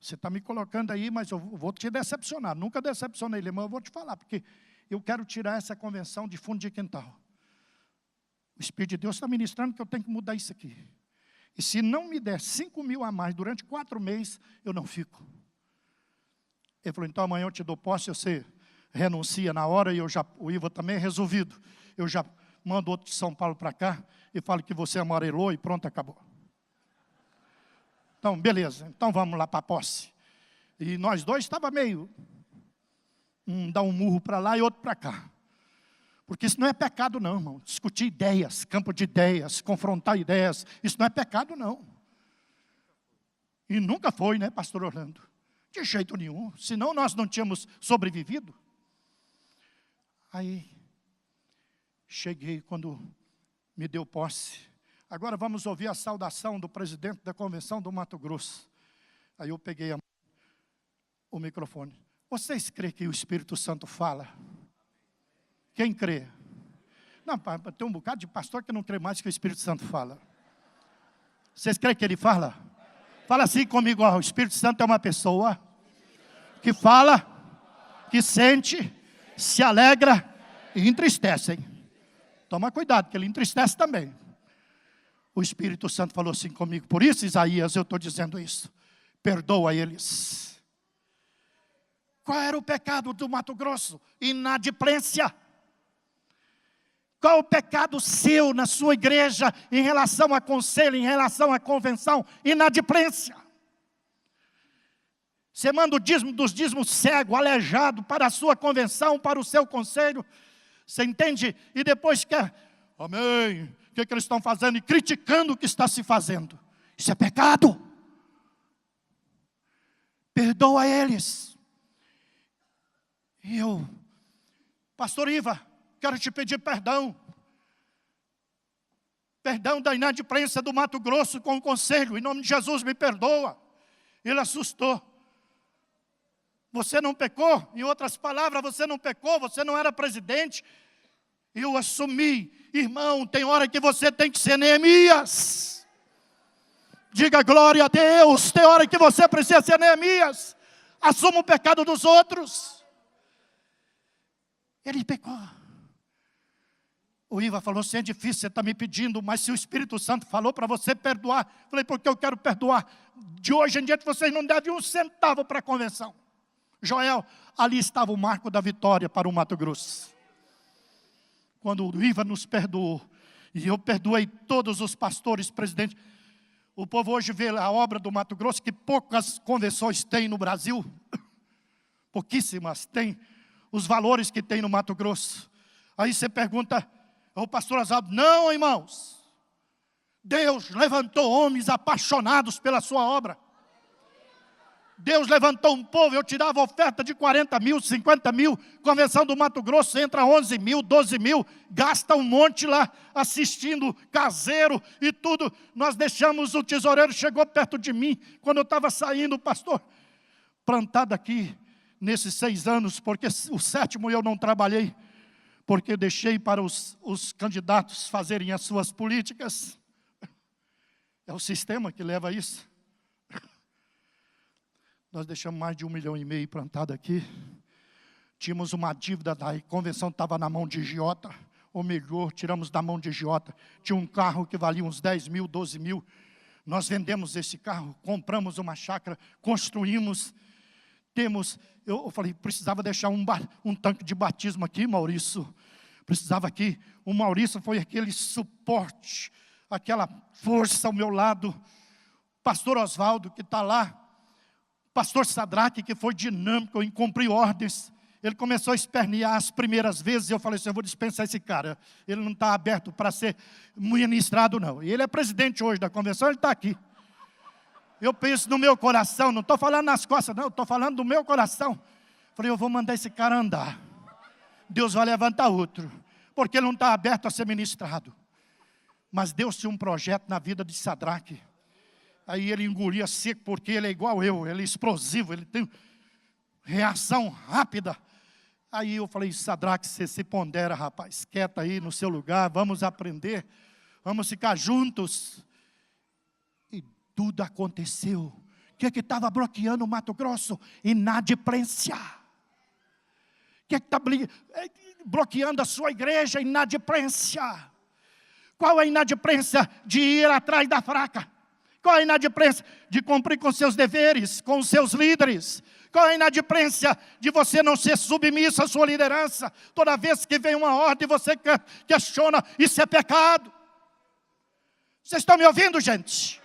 Você está me colocando aí, mas eu vou te decepcionar. Nunca decepcionei ele, mas eu vou te falar, porque eu quero tirar essa convenção de fundo de quintal. O Espírito de Deus está ministrando que eu tenho que mudar isso aqui. E se não me der 5.000 a mais durante 4 meses, eu não fico. Ele falou, então amanhã eu te dou posse, você renuncia na hora, e o IVA também é resolvido. Eu já mando outro de São Paulo para cá, e falo que você amarelou, e pronto, acabou. Então, beleza, então vamos lá para a posse. E nós dois estava meio, dá um murro para lá e outro para cá. Porque isso não é pecado não, irmão. Discutir ideias, campo de ideias, confrontar ideias, isso não é pecado não. E nunca foi, né, pastor Orlando? De jeito nenhum, senão nós não tínhamos sobrevivido. Aí, cheguei quando me deu posse. Agora vamos ouvir a saudação do presidente da convenção do Mato Grosso. Aí eu peguei o microfone. Vocês creem que o Espírito Santo fala? Quem crê? Não, tem um bocado de pastor que não crê mais que o Espírito Santo fala. Vocês creem que ele fala? Fala assim comigo, ó, o Espírito Santo é uma pessoa que fala, que sente, se alegra e entristece. Hein? Toma cuidado, que ele entristece também. O Espírito Santo falou assim comigo, por isso, Isaías, eu estou dizendo isso. Perdoa eles. Qual era o pecado do Mato Grosso? Inadimplência. Qual o pecado seu na sua igreja em relação a conselho, em relação à convenção? Inadimplência. Você manda o dízimo dos dízimos cego, aleijado para a sua convenção, para o seu conselho. Você entende? E depois quer, amém, o que eles estão fazendo? E criticando o que está se fazendo. Isso é pecado. Perdoa eles. E eu, pastor Iva, quero te pedir perdão. Perdão da inadimplência do Mato Grosso com o conselho. Em nome de Jesus, me perdoa. Ele assustou. Você não pecou? Em outras palavras, você não pecou, você não era presidente. Eu assumi. Irmão, tem hora que você tem que ser Neemias. Diga glória a Deus. Tem hora que você precisa ser Neemias. Assuma o pecado dos outros. Ele pecou. O Iva falou assim, é difícil, você está me pedindo, mas se o Espírito Santo falou para você perdoar, falei, porque eu quero perdoar. De hoje em diante vocês não devem 1 centavo para a convenção. Joel, ali estava o marco da vitória para o Mato Grosso. Quando o Iva nos perdoou, e eu perdoei todos os pastores, presidentes. O povo hoje vê a obra do Mato Grosso, que poucas convenções tem no Brasil. Pouquíssimas tem os valores que tem no Mato Grosso. Aí você pergunta ao pastor Asaldo, não, irmãos. Deus levantou homens apaixonados pela sua obra. Deus levantou um povo, eu tirava oferta de 40 mil, 50 mil, convenção do Mato Grosso entra 11 mil, 12 mil, gasta um monte lá, assistindo caseiro e tudo. Nós deixamos, o tesoureiro chegou perto de mim, quando eu estava saindo, pastor, plantado aqui, nesses 6 anos, porque o 7º eu não trabalhei, porque deixei para os candidatos fazerem as suas políticas. É o sistema que leva a isso. Nós deixamos mais de 1,5 milhão plantado aqui. Tínhamos uma dívida, a convenção estava na mão de agiota, ou melhor, tiramos da mão de agiota. Tinha um carro que valia uns 10 mil, 12 mil. Nós vendemos esse carro, compramos uma chácara, construímos. Eu falei, precisava deixar um tanque de batismo aqui, Maurício, Precisava aqui, o Maurício foi aquele suporte, aquela força ao meu lado. Pastor Oswaldo, que está lá. Pastor Sadraque, que foi dinâmico em cumprir ordens. Ele começou a espernear as primeiras vezes, e eu falei assim, eu vou dispensar esse cara. Ele não está aberto para ser ministrado, não. E ele é presidente hoje da convenção, ele está aqui. Eu penso no meu coração, não estou falando nas costas, não, estou falando do meu coração. Falei, eu vou mandar esse cara andar. Deus vai levantar outro, porque ele não está aberto a ser ministrado. Mas Deus tinha um projeto na vida de Sadraque. Aí ele engolia seco, porque ele é igual eu, ele é explosivo, ele tem reação rápida. Aí eu falei, Sadraque, você se pondera, rapaz, quieta aí no seu lugar, vamos aprender, vamos ficar juntos. E tudo aconteceu. O que estava bloqueando o Mato Grosso? Inadimplência. O que está bloqueando a sua igreja? Inadimplência. Qual é a inadimplência? De ir atrás da fraca. Qual é a inadimplência? De cumprir com seus deveres, com os seus líderes. Qual é a inadimplência? De você não ser submisso à sua liderança. Toda vez que vem uma ordem, você questiona, isso é pecado. Vocês estão me ouvindo, gente?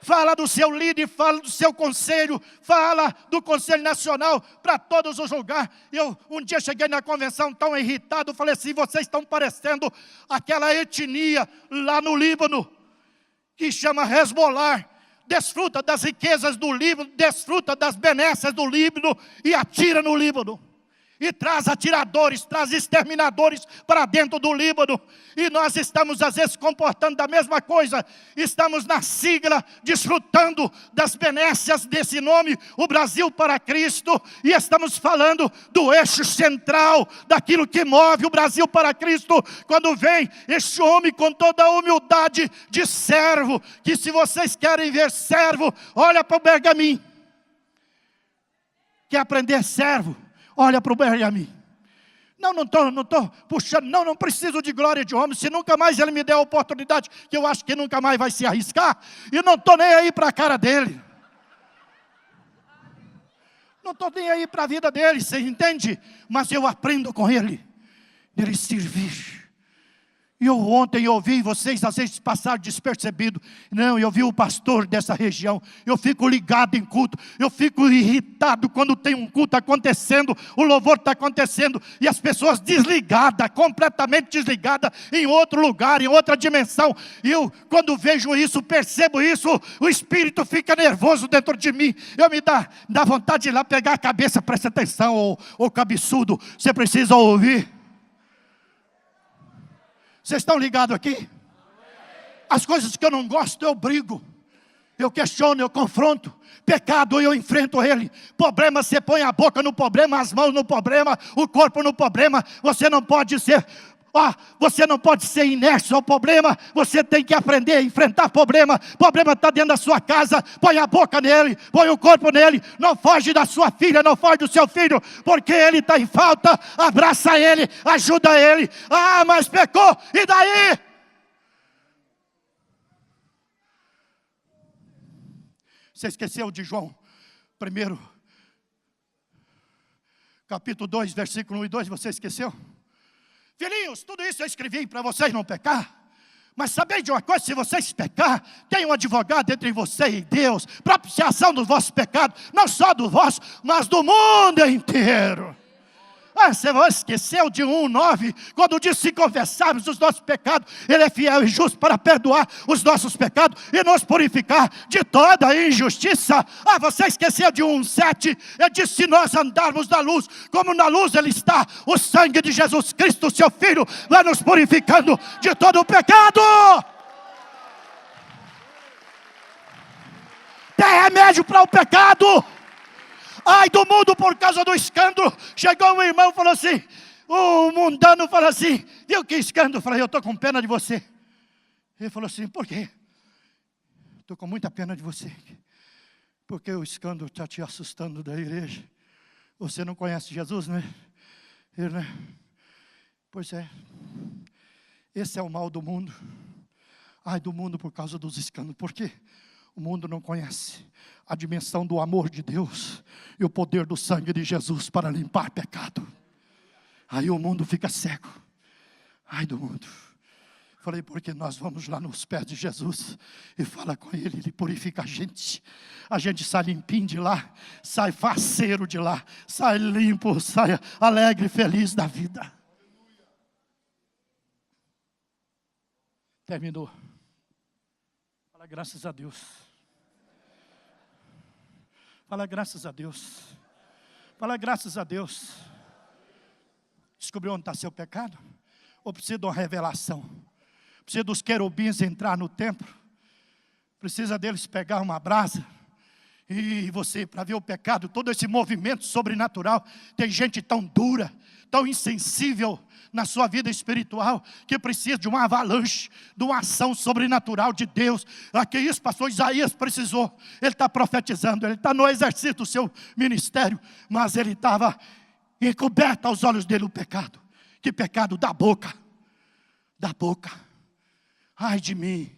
Fala do seu líder, fala do seu conselho, fala do Conselho Nacional para todos os lugares. Eu um dia cheguei na convenção tão irritado, falei assim, vocês estão parecendo aquela etnia lá no Líbano, que chama Hezbollah, desfruta das riquezas do Líbano, desfruta das benesses do Líbano e atira no Líbano. E traz atiradores, traz exterminadores para dentro do Líbano. E nós estamos às vezes comportando da mesma coisa. Estamos na sigla, desfrutando das benesses desse nome, o Brasil para Cristo. E estamos falando do eixo central, daquilo que move o Brasil para Cristo. Quando vem este homem com toda a humildade de servo, que se vocês querem ver servo, olha para o Bergamin. Quer aprender servo? Olha para o Benjamin. Não estou puxando, não preciso de glória de homem. Se nunca mais ele me der a oportunidade, que eu acho que nunca mais vai se arriscar, e não estou nem aí para a cara dele. Não estou nem aí para a vida dele, você entende? Mas eu aprendo com ele servir. E eu ontem ouvi, vocês às vezes passaram despercebido. Não, eu vi o pastor dessa região. Eu fico ligado em culto. Eu fico irritado quando tem um culto acontecendo. O louvor está acontecendo. E as pessoas desligadas, completamente desligadas, em outro lugar, em outra dimensão. E eu, quando vejo isso, percebo isso, o espírito fica nervoso dentro de mim. Eu me dá vontade de ir lá pegar a cabeça. Presta atenção, ô cabeçudo. Você precisa ouvir. Vocês estão ligados aqui? As coisas que eu não gosto, eu brigo. Eu questiono, eu confronto. Pecado, eu enfrento ele. Problema, você põe a boca no problema, as mãos no problema, o corpo no problema. Você não pode ser inerte ao problema. Você tem que aprender a enfrentar problema. Problema está dentro da sua casa. Põe a boca nele, põe o corpo nele. Não foge da sua filha, não foge do seu filho, porque ele está em falta. Abraça ele, ajuda ele. Ah, mas pecou, e daí? Você esqueceu de João 1, capítulo 2, versículo 1 e 2, você esqueceu? Filhinhos, tudo isso eu escrevi para vocês não pecar. Mas sabeis de uma coisa, se vocês pecar, tem um advogado entre você e Deus, propiciação dos vossos pecados, não só do vosso, mas do mundo inteiro. Você esqueceu de 1:9, quando diz se confessarmos os nossos pecados, Ele é fiel e justo para perdoar os nossos pecados e nos purificar de toda injustiça. Você esqueceu de 1:7, Ele diz se nós andarmos na luz, como na luz Ele está, o sangue de Jesus Cristo, seu Filho, vai nos purificando de todo o pecado. Tem remédio para o pecado. Ai do mundo por causa do escândalo. Chegou um irmão e falou assim, o mundano falou assim, viu que escândalo? Eu falei, eu estou com pena de você. Ele falou assim, por quê? Estou com muita pena de você. Porque o escândalo está te assustando da igreja. Você não conhece Jesus, né? Ele, né? Pois é. Esse é o mal do mundo. Ai do mundo por causa dos escândalos. Por quê? O mundo não conhece a dimensão do amor de Deus e o poder do sangue de Jesus para limpar pecado. Aí o mundo fica cego. Ai do mundo. Falei, porque nós vamos lá nos pés de Jesus e fala com Ele, Ele purifica a gente sai limpinho de lá, sai faceiro de lá, sai limpo, sai alegre, feliz da vida. Terminou. Fala graças a Deus. Fala graças a Deus. Fala graças a Deus. Descobriu onde está seu pecado? Ou precisa de uma revelação? Precisa dos querubins entrar no templo? Precisa deles pegar uma brasa? E você, para ver o pecado, todo esse movimento sobrenatural. Tem gente tão dura, tão insensível na sua vida espiritual, que precisa de uma avalanche, de uma ação sobrenatural de Deus. Aqui isso, pastor Isaías precisou. Ele está profetizando, ele está no exercício do seu ministério, mas ele estava encoberto aos olhos dele o pecado. Que pecado? Da boca. Da boca. Ai de mim.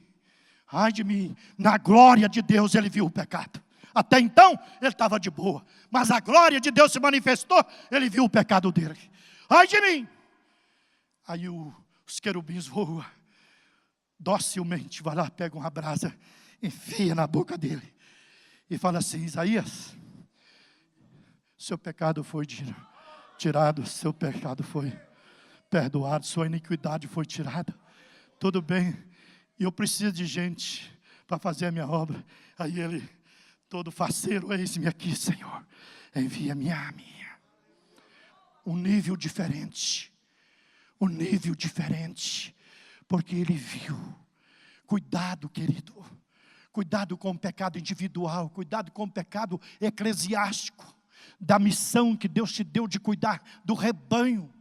Ai de mim. Na glória de Deus ele viu o pecado. Até então ele estava de boa, mas a glória de Deus se manifestou, ele viu o pecado dele. Ai de mim. Aí os querubins voam, docilmente, vai lá, pega uma brasa, enfia na boca dele e fala assim: Isaías, seu pecado foi tirado, seu pecado foi perdoado, sua iniquidade foi tirada. Tudo bem, e eu preciso de gente para fazer a minha obra. Aí ele, todo faceiro, eis-me aqui, Senhor, envia-me a minha. Um nível diferente. Um nível diferente, porque ele viu. Cuidado, querido, cuidado com o pecado individual, cuidado com o pecado eclesiástico, da missão que Deus te deu de cuidar do rebanho.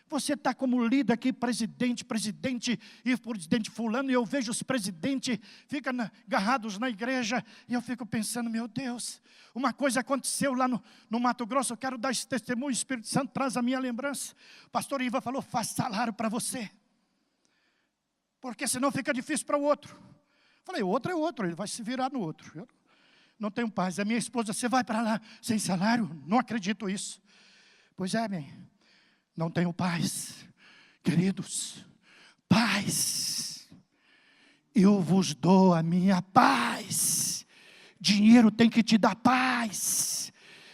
Você está como líder aqui, presidente e presidente fulano, e eu vejo os presidentes, ficam agarrados na igreja, e eu fico pensando, meu Deus, uma coisa aconteceu lá no Mato Grosso, eu quero dar esse testemunho, o Espírito Santo traz a minha lembrança. O pastor Iva falou, faz salário para você, porque senão fica difícil para o outro. Falei, o outro é outro, ele vai se virar no outro. Eu não tenho paz, a minha esposa, você vai para lá sem salário? Não acredito isso. Pois é, bem, não tenho paz. Queridos, paz. Eu vos dou a minha paz. Dinheiro tem que te dar paz.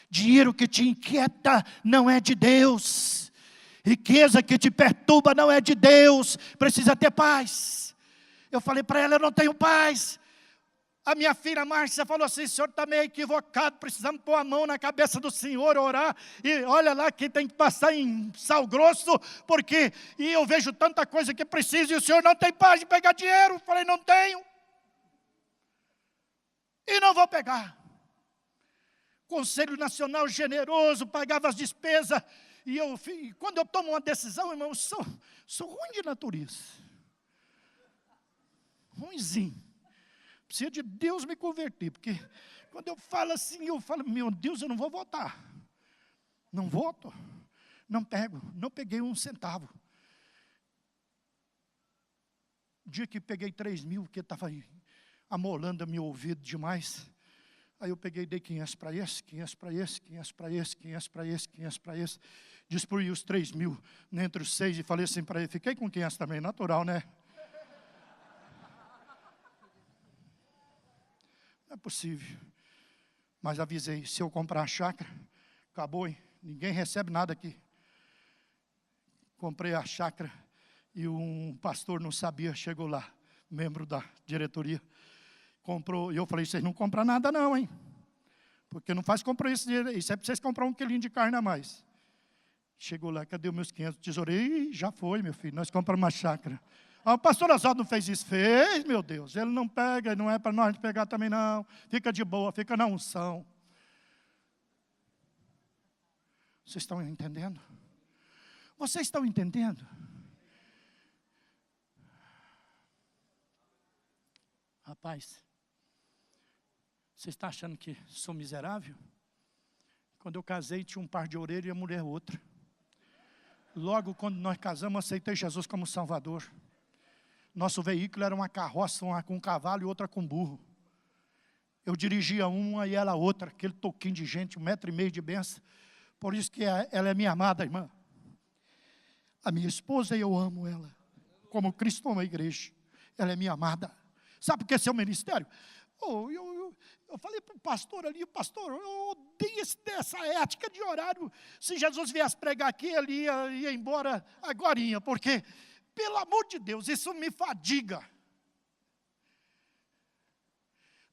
Dinheiro que te inquieta não é de Deus. Riqueza que te perturba não é de Deus. Precisa ter paz. Eu falei para ela, eu não tenho paz. A minha filha Márcia falou assim, o senhor está meio equivocado, precisamos pôr a mão na cabeça do senhor, orar, e olha lá que tem que passar em sal grosso, porque e eu vejo tanta coisa que precisa, e o senhor não tem paz de pegar dinheiro. Eu falei, não tenho, e não vou pegar. Conselho Nacional generoso, pagava as despesas, e quando eu tomo uma decisão, irmão, sou ruim de natureza, ruimzinho. Precisa de Deus me converter, porque quando eu falo assim, eu falo, meu Deus, eu não vou votar. Não voto, não pego, não peguei um centavo. O dia que peguei 3 mil, porque estava amolando meu ouvido demais, aí eu peguei, dei 500 para esse, 500 para esse, 500 para esse, 500 para esse, 500 para esse, distribuí os 3 mil entre os 6 e falei assim para ele, fiquei com 500 também, natural, né? Não é possível. Mas avisei, se eu comprar a chácara, acabou, hein? Ninguém recebe nada aqui. Comprei a chácara e um pastor não sabia, chegou lá, membro da diretoria, comprou, e eu falei, vocês não compram nada não, hein? Porque não faz comprar isso é para vocês comprar 1 quilinho de carne a mais. Chegou lá, cadê os meus 500 tesouros? Já foi, meu filho, nós compramos uma chácara. O pastor Oswaldo não fez isso? Fez, meu Deus. Ele não pega, não é para nós pegar também não. Fica de boa, fica na unção. Vocês estão entendendo? Vocês estão entendendo? Rapaz, você está achando que sou miserável? Quando eu casei, tinha um par de orelha e a mulher outra. Logo, quando nós casamos, aceitei Jesus como Salvador. Nosso veículo era uma carroça, uma com um cavalo e outra com burro. Eu dirigia uma e ela outra, aquele toquinho de gente, 1,5 metro de benção. Por isso que ela é minha amada irmã. A minha esposa, eu amo ela, como Cristo ama a igreja. Ela é minha amada. Sabe por que esse é o ministério? Eu falei para o pastor ali, pastor, eu odeio essa ética de horário. Se Jesus viesse pregar aqui, ele ia embora agorinha, porque, pelo amor de Deus, isso me fadiga.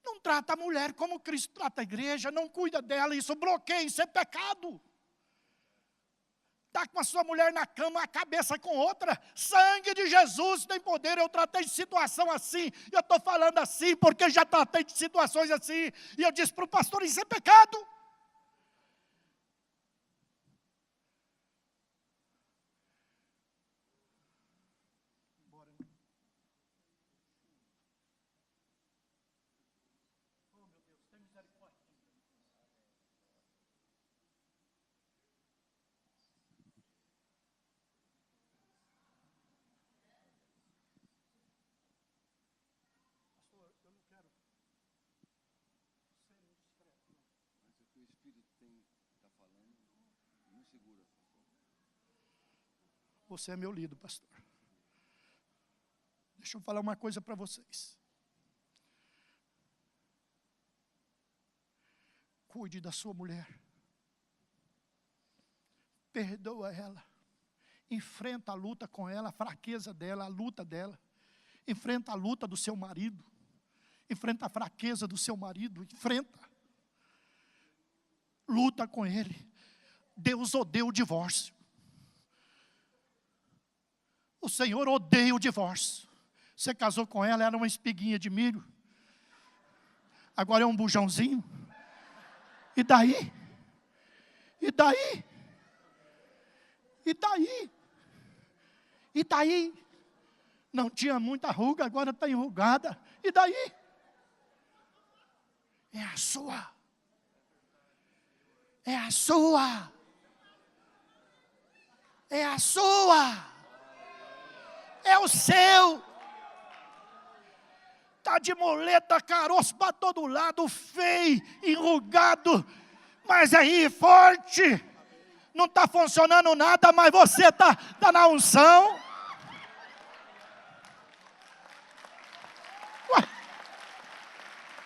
Não trata a mulher como Cristo trata a igreja, não cuida dela, isso bloqueia, isso é pecado. Está com a sua mulher na cama, a cabeça com outra, sangue de Jesus tem poder. Eu tratei de situação assim, eu estou falando assim, porque já tratei de situações assim, e eu disse para o pastor, isso é pecado. Você é meu líder, pastor. Deixa eu falar uma coisa para vocês. Cuide da sua mulher. Perdoa ela. Enfrenta a luta com ela, a fraqueza dela, a luta dela. Enfrenta a luta do seu marido. Enfrenta a fraqueza do seu marido. Enfrenta. Luta com ele. Deus odeia o divórcio. O Senhor odeia o divórcio. Você casou com ela, era uma espiguinha de milho. Agora é um bujãozinho. E daí? E daí? E daí? E daí? Não tinha muita ruga, agora está enrugada. E daí? É a sua. É a sua. É a sua. É o seu. Está de muleta, caroço para todo lado, feio, enrugado, mas aí forte. Não está funcionando nada, mas você está na unção.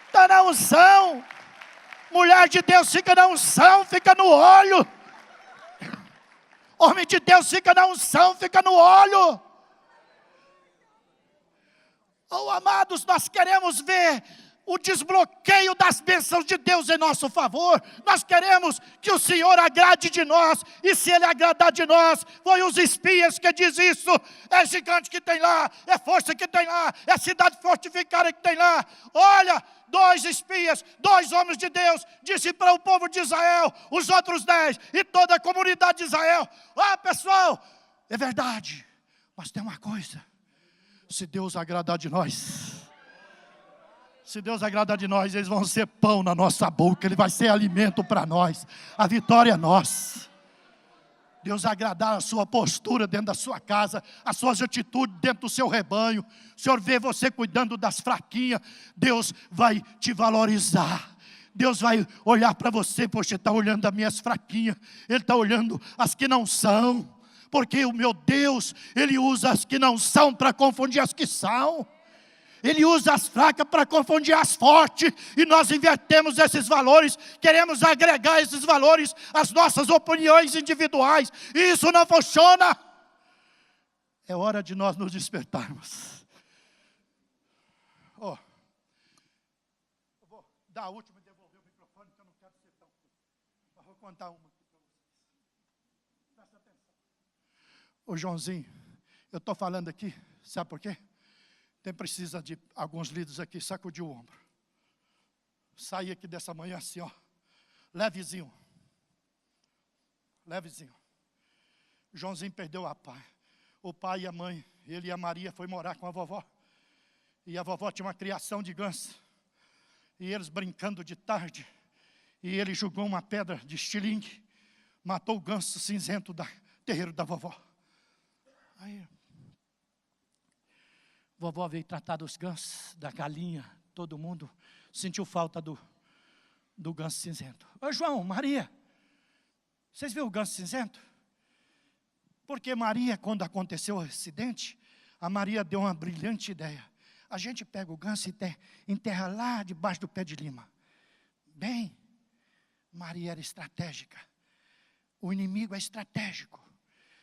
Está na unção. Mulher de Deus fica na unção, fica no óleo. Homem de Deus fica na unção, fica no óleo. Oh, amados, nós queremos ver o desbloqueio das bênçãos de Deus em nosso favor. Nós queremos que o Senhor agrade de nós. E se Ele agradar de nós, foi os espias que diz isso. É gigante que tem lá, é força que tem lá, é cidade fortificada que tem lá. Olha, 2 espias, 2 homens de Deus, disse para o povo de Israel, os outros 10 e toda a comunidade de Israel. Pessoal, é verdade, mas tem uma coisa. Se Deus agradar de nós, se Deus agradar de nós, eles vão ser pão na nossa boca, Ele vai ser alimento para nós, a vitória é nossa. Deus agradar a sua postura dentro da sua casa, as suas atitudes dentro do seu rebanho. O Senhor vê você cuidando das fraquinhas, Deus vai te valorizar. Deus vai olhar para você, poxa, está olhando as minhas fraquinhas, Ele está olhando as que não são. Porque o meu Deus, Ele usa as que não são para confundir as que são. Ele usa as fracas para confundir as fortes. E nós invertemos esses valores. Queremos agregar esses valores às nossas opiniões individuais. E isso não funciona. É hora de nós nos despertarmos. Eu vou dar a última e devolver o microfone, porque eu não quero ser tão curto. Mas vou contar uma. Ô Joãozinho, eu estou falando aqui, sabe por quê? Precisa de alguns líderes aqui, sacudir o ombro. Saí aqui dessa manhã assim, levezinho. Levezinho. Joãozinho perdeu o pai e a mãe, ele e a Maria foi morar com a vovó. E a vovó tinha uma criação de ganso. E eles brincando de tarde, e ele jogou uma pedra de estilingue, matou o ganso cinzento do terreiro da vovó. Aí, vovó veio tratar dos gansos, da galinha, todo mundo sentiu falta do ganso cinzento. Ô João, Maria, vocês viram o ganso cinzento? Porque Maria, quando aconteceu o acidente, a Maria deu uma brilhante ideia. A gente pega o ganso e enterra lá debaixo do pé de lima. Bem, Maria era estratégica. O inimigo é estratégico.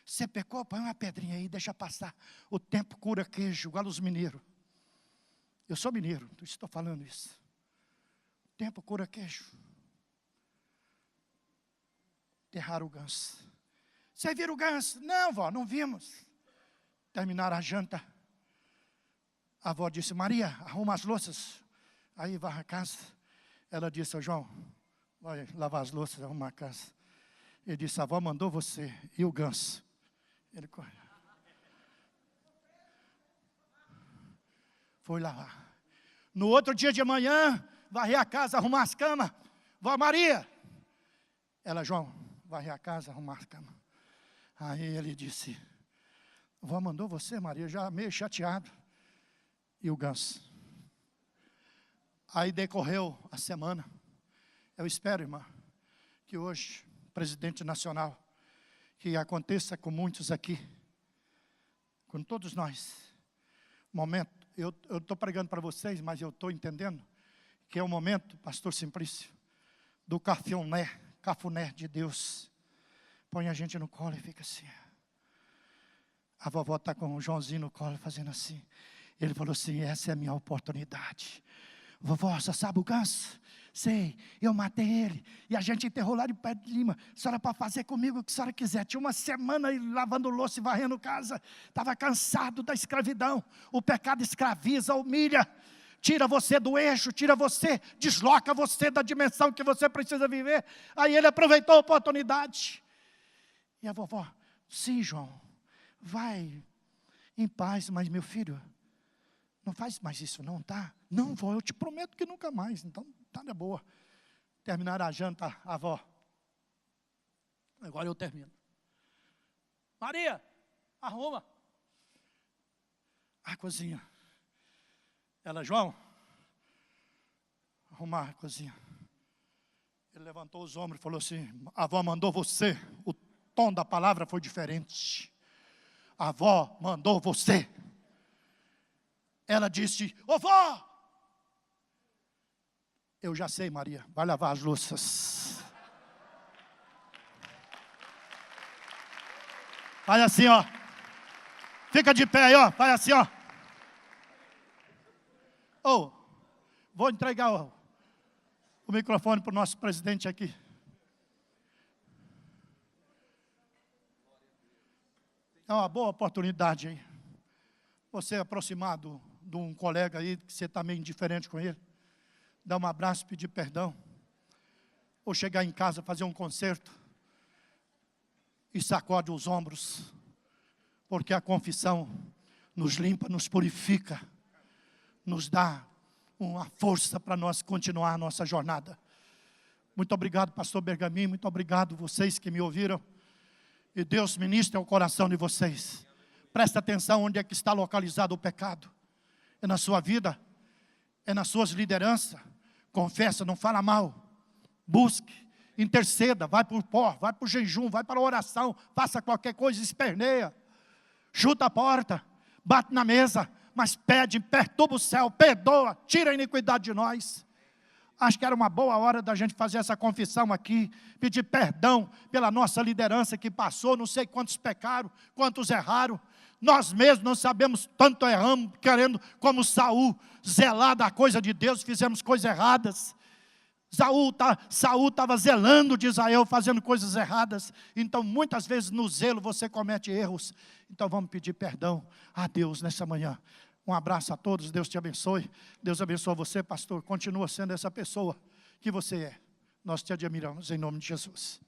Você pecou, põe uma pedrinha aí, deixa passar. O tempo cura queijo, igual os mineiros. Eu sou mineiro, estou falando isso. O tempo cura queijo. Enterraram o ganso. Você viu o ganso? Não, vó, não vimos. Terminaram a janta. A avó disse, Maria, arruma as louças. Aí varra a casa. Ela disse, João, vai lavar as louças, arrumar a casa. Ele disse, a avó mandou você. E o ganso? Ele foi lavar. No outro dia de manhã, varrer a casa, arrumar as camas. Vó Maria. Ela, João, varrer a casa, arrumar as camas. Aí ele disse, vó mandou você, Maria, já meio chateado. E o ganso? Aí decorreu a semana. Eu espero, irmã, que hoje, presidente nacional, que aconteça com muitos aqui, com todos nós. Momento, eu estou pregando para vocês, mas eu estou entendendo que é o momento, pastor Simplício, do cafuné de Deus. Põe a gente no colo e fica assim. A vovó está com o Joãozinho no colo, fazendo assim. Ele falou assim, essa é a minha oportunidade. Vovó, você sabe o ganso? Sei, eu matei ele. E a gente enterrou lá de pé de lima. A senhora pode fazer comigo o que a senhora quiser. Tinha uma semana lavando louça e varrendo casa. Estava cansado da escravidão. O pecado escraviza, humilha. Tira você do eixo, desloca você da dimensão que você precisa viver. Aí ele aproveitou a oportunidade. E a vovó, sim, João, vai em paz, mas meu filho, não faz mais isso não, tá? Não, vó, eu te prometo que nunca mais, então tá na boa. Terminaram a janta, a avó. Agora eu termino. Maria, arruma a cozinha. Ela, João, arrumar a cozinha. Ele levantou os ombros e falou assim, a avó mandou você. O tom da palavra foi diferente. A avó mandou você. Ela disse, ô vó, eu já sei, Maria, vai lavar as louças. Faz assim, ó. Fica de pé aí, ó. Faz assim, ó. Oh, vou entregar o microfone para o nosso presidente aqui. É uma boa oportunidade aí. Você aproximado de um colega aí, que você está meio indiferente com ele, dar um abraço, pedir perdão, ou chegar em casa, fazer um concerto, e sacode os ombros, porque a confissão nos limpa, nos purifica, nos dá uma força para nós continuar a nossa jornada. Muito obrigado, pastor Bergamin, muito obrigado vocês que me ouviram, e Deus ministre ao coração de vocês. Presta atenção onde é que está localizado o pecado. É na sua vida, é nas suas lideranças. Confessa, não fala mal. Busque, interceda, vai por pó, vai por jejum, vai para a oração, faça qualquer coisa, esperneia. Chuta a porta, bate na mesa, mas pede, perturba o céu, perdoa, tira a iniquidade de nós. Acho que era uma boa hora da gente fazer essa confissão aqui, pedir perdão pela nossa liderança que passou, não sei quantos pecaram, quantos erraram. Nós mesmos não sabemos, tanto erramos, querendo como Saul, zelar da coisa de Deus, fizemos coisas erradas. Saul estava zelando de Israel, fazendo coisas erradas. Então, muitas vezes no zelo você comete erros. Então, vamos pedir perdão a Deus nessa manhã. Um abraço a todos, Deus te abençoe. Deus abençoe você, pastor. Continua sendo essa pessoa que você é. Nós te admiramos em nome de Jesus.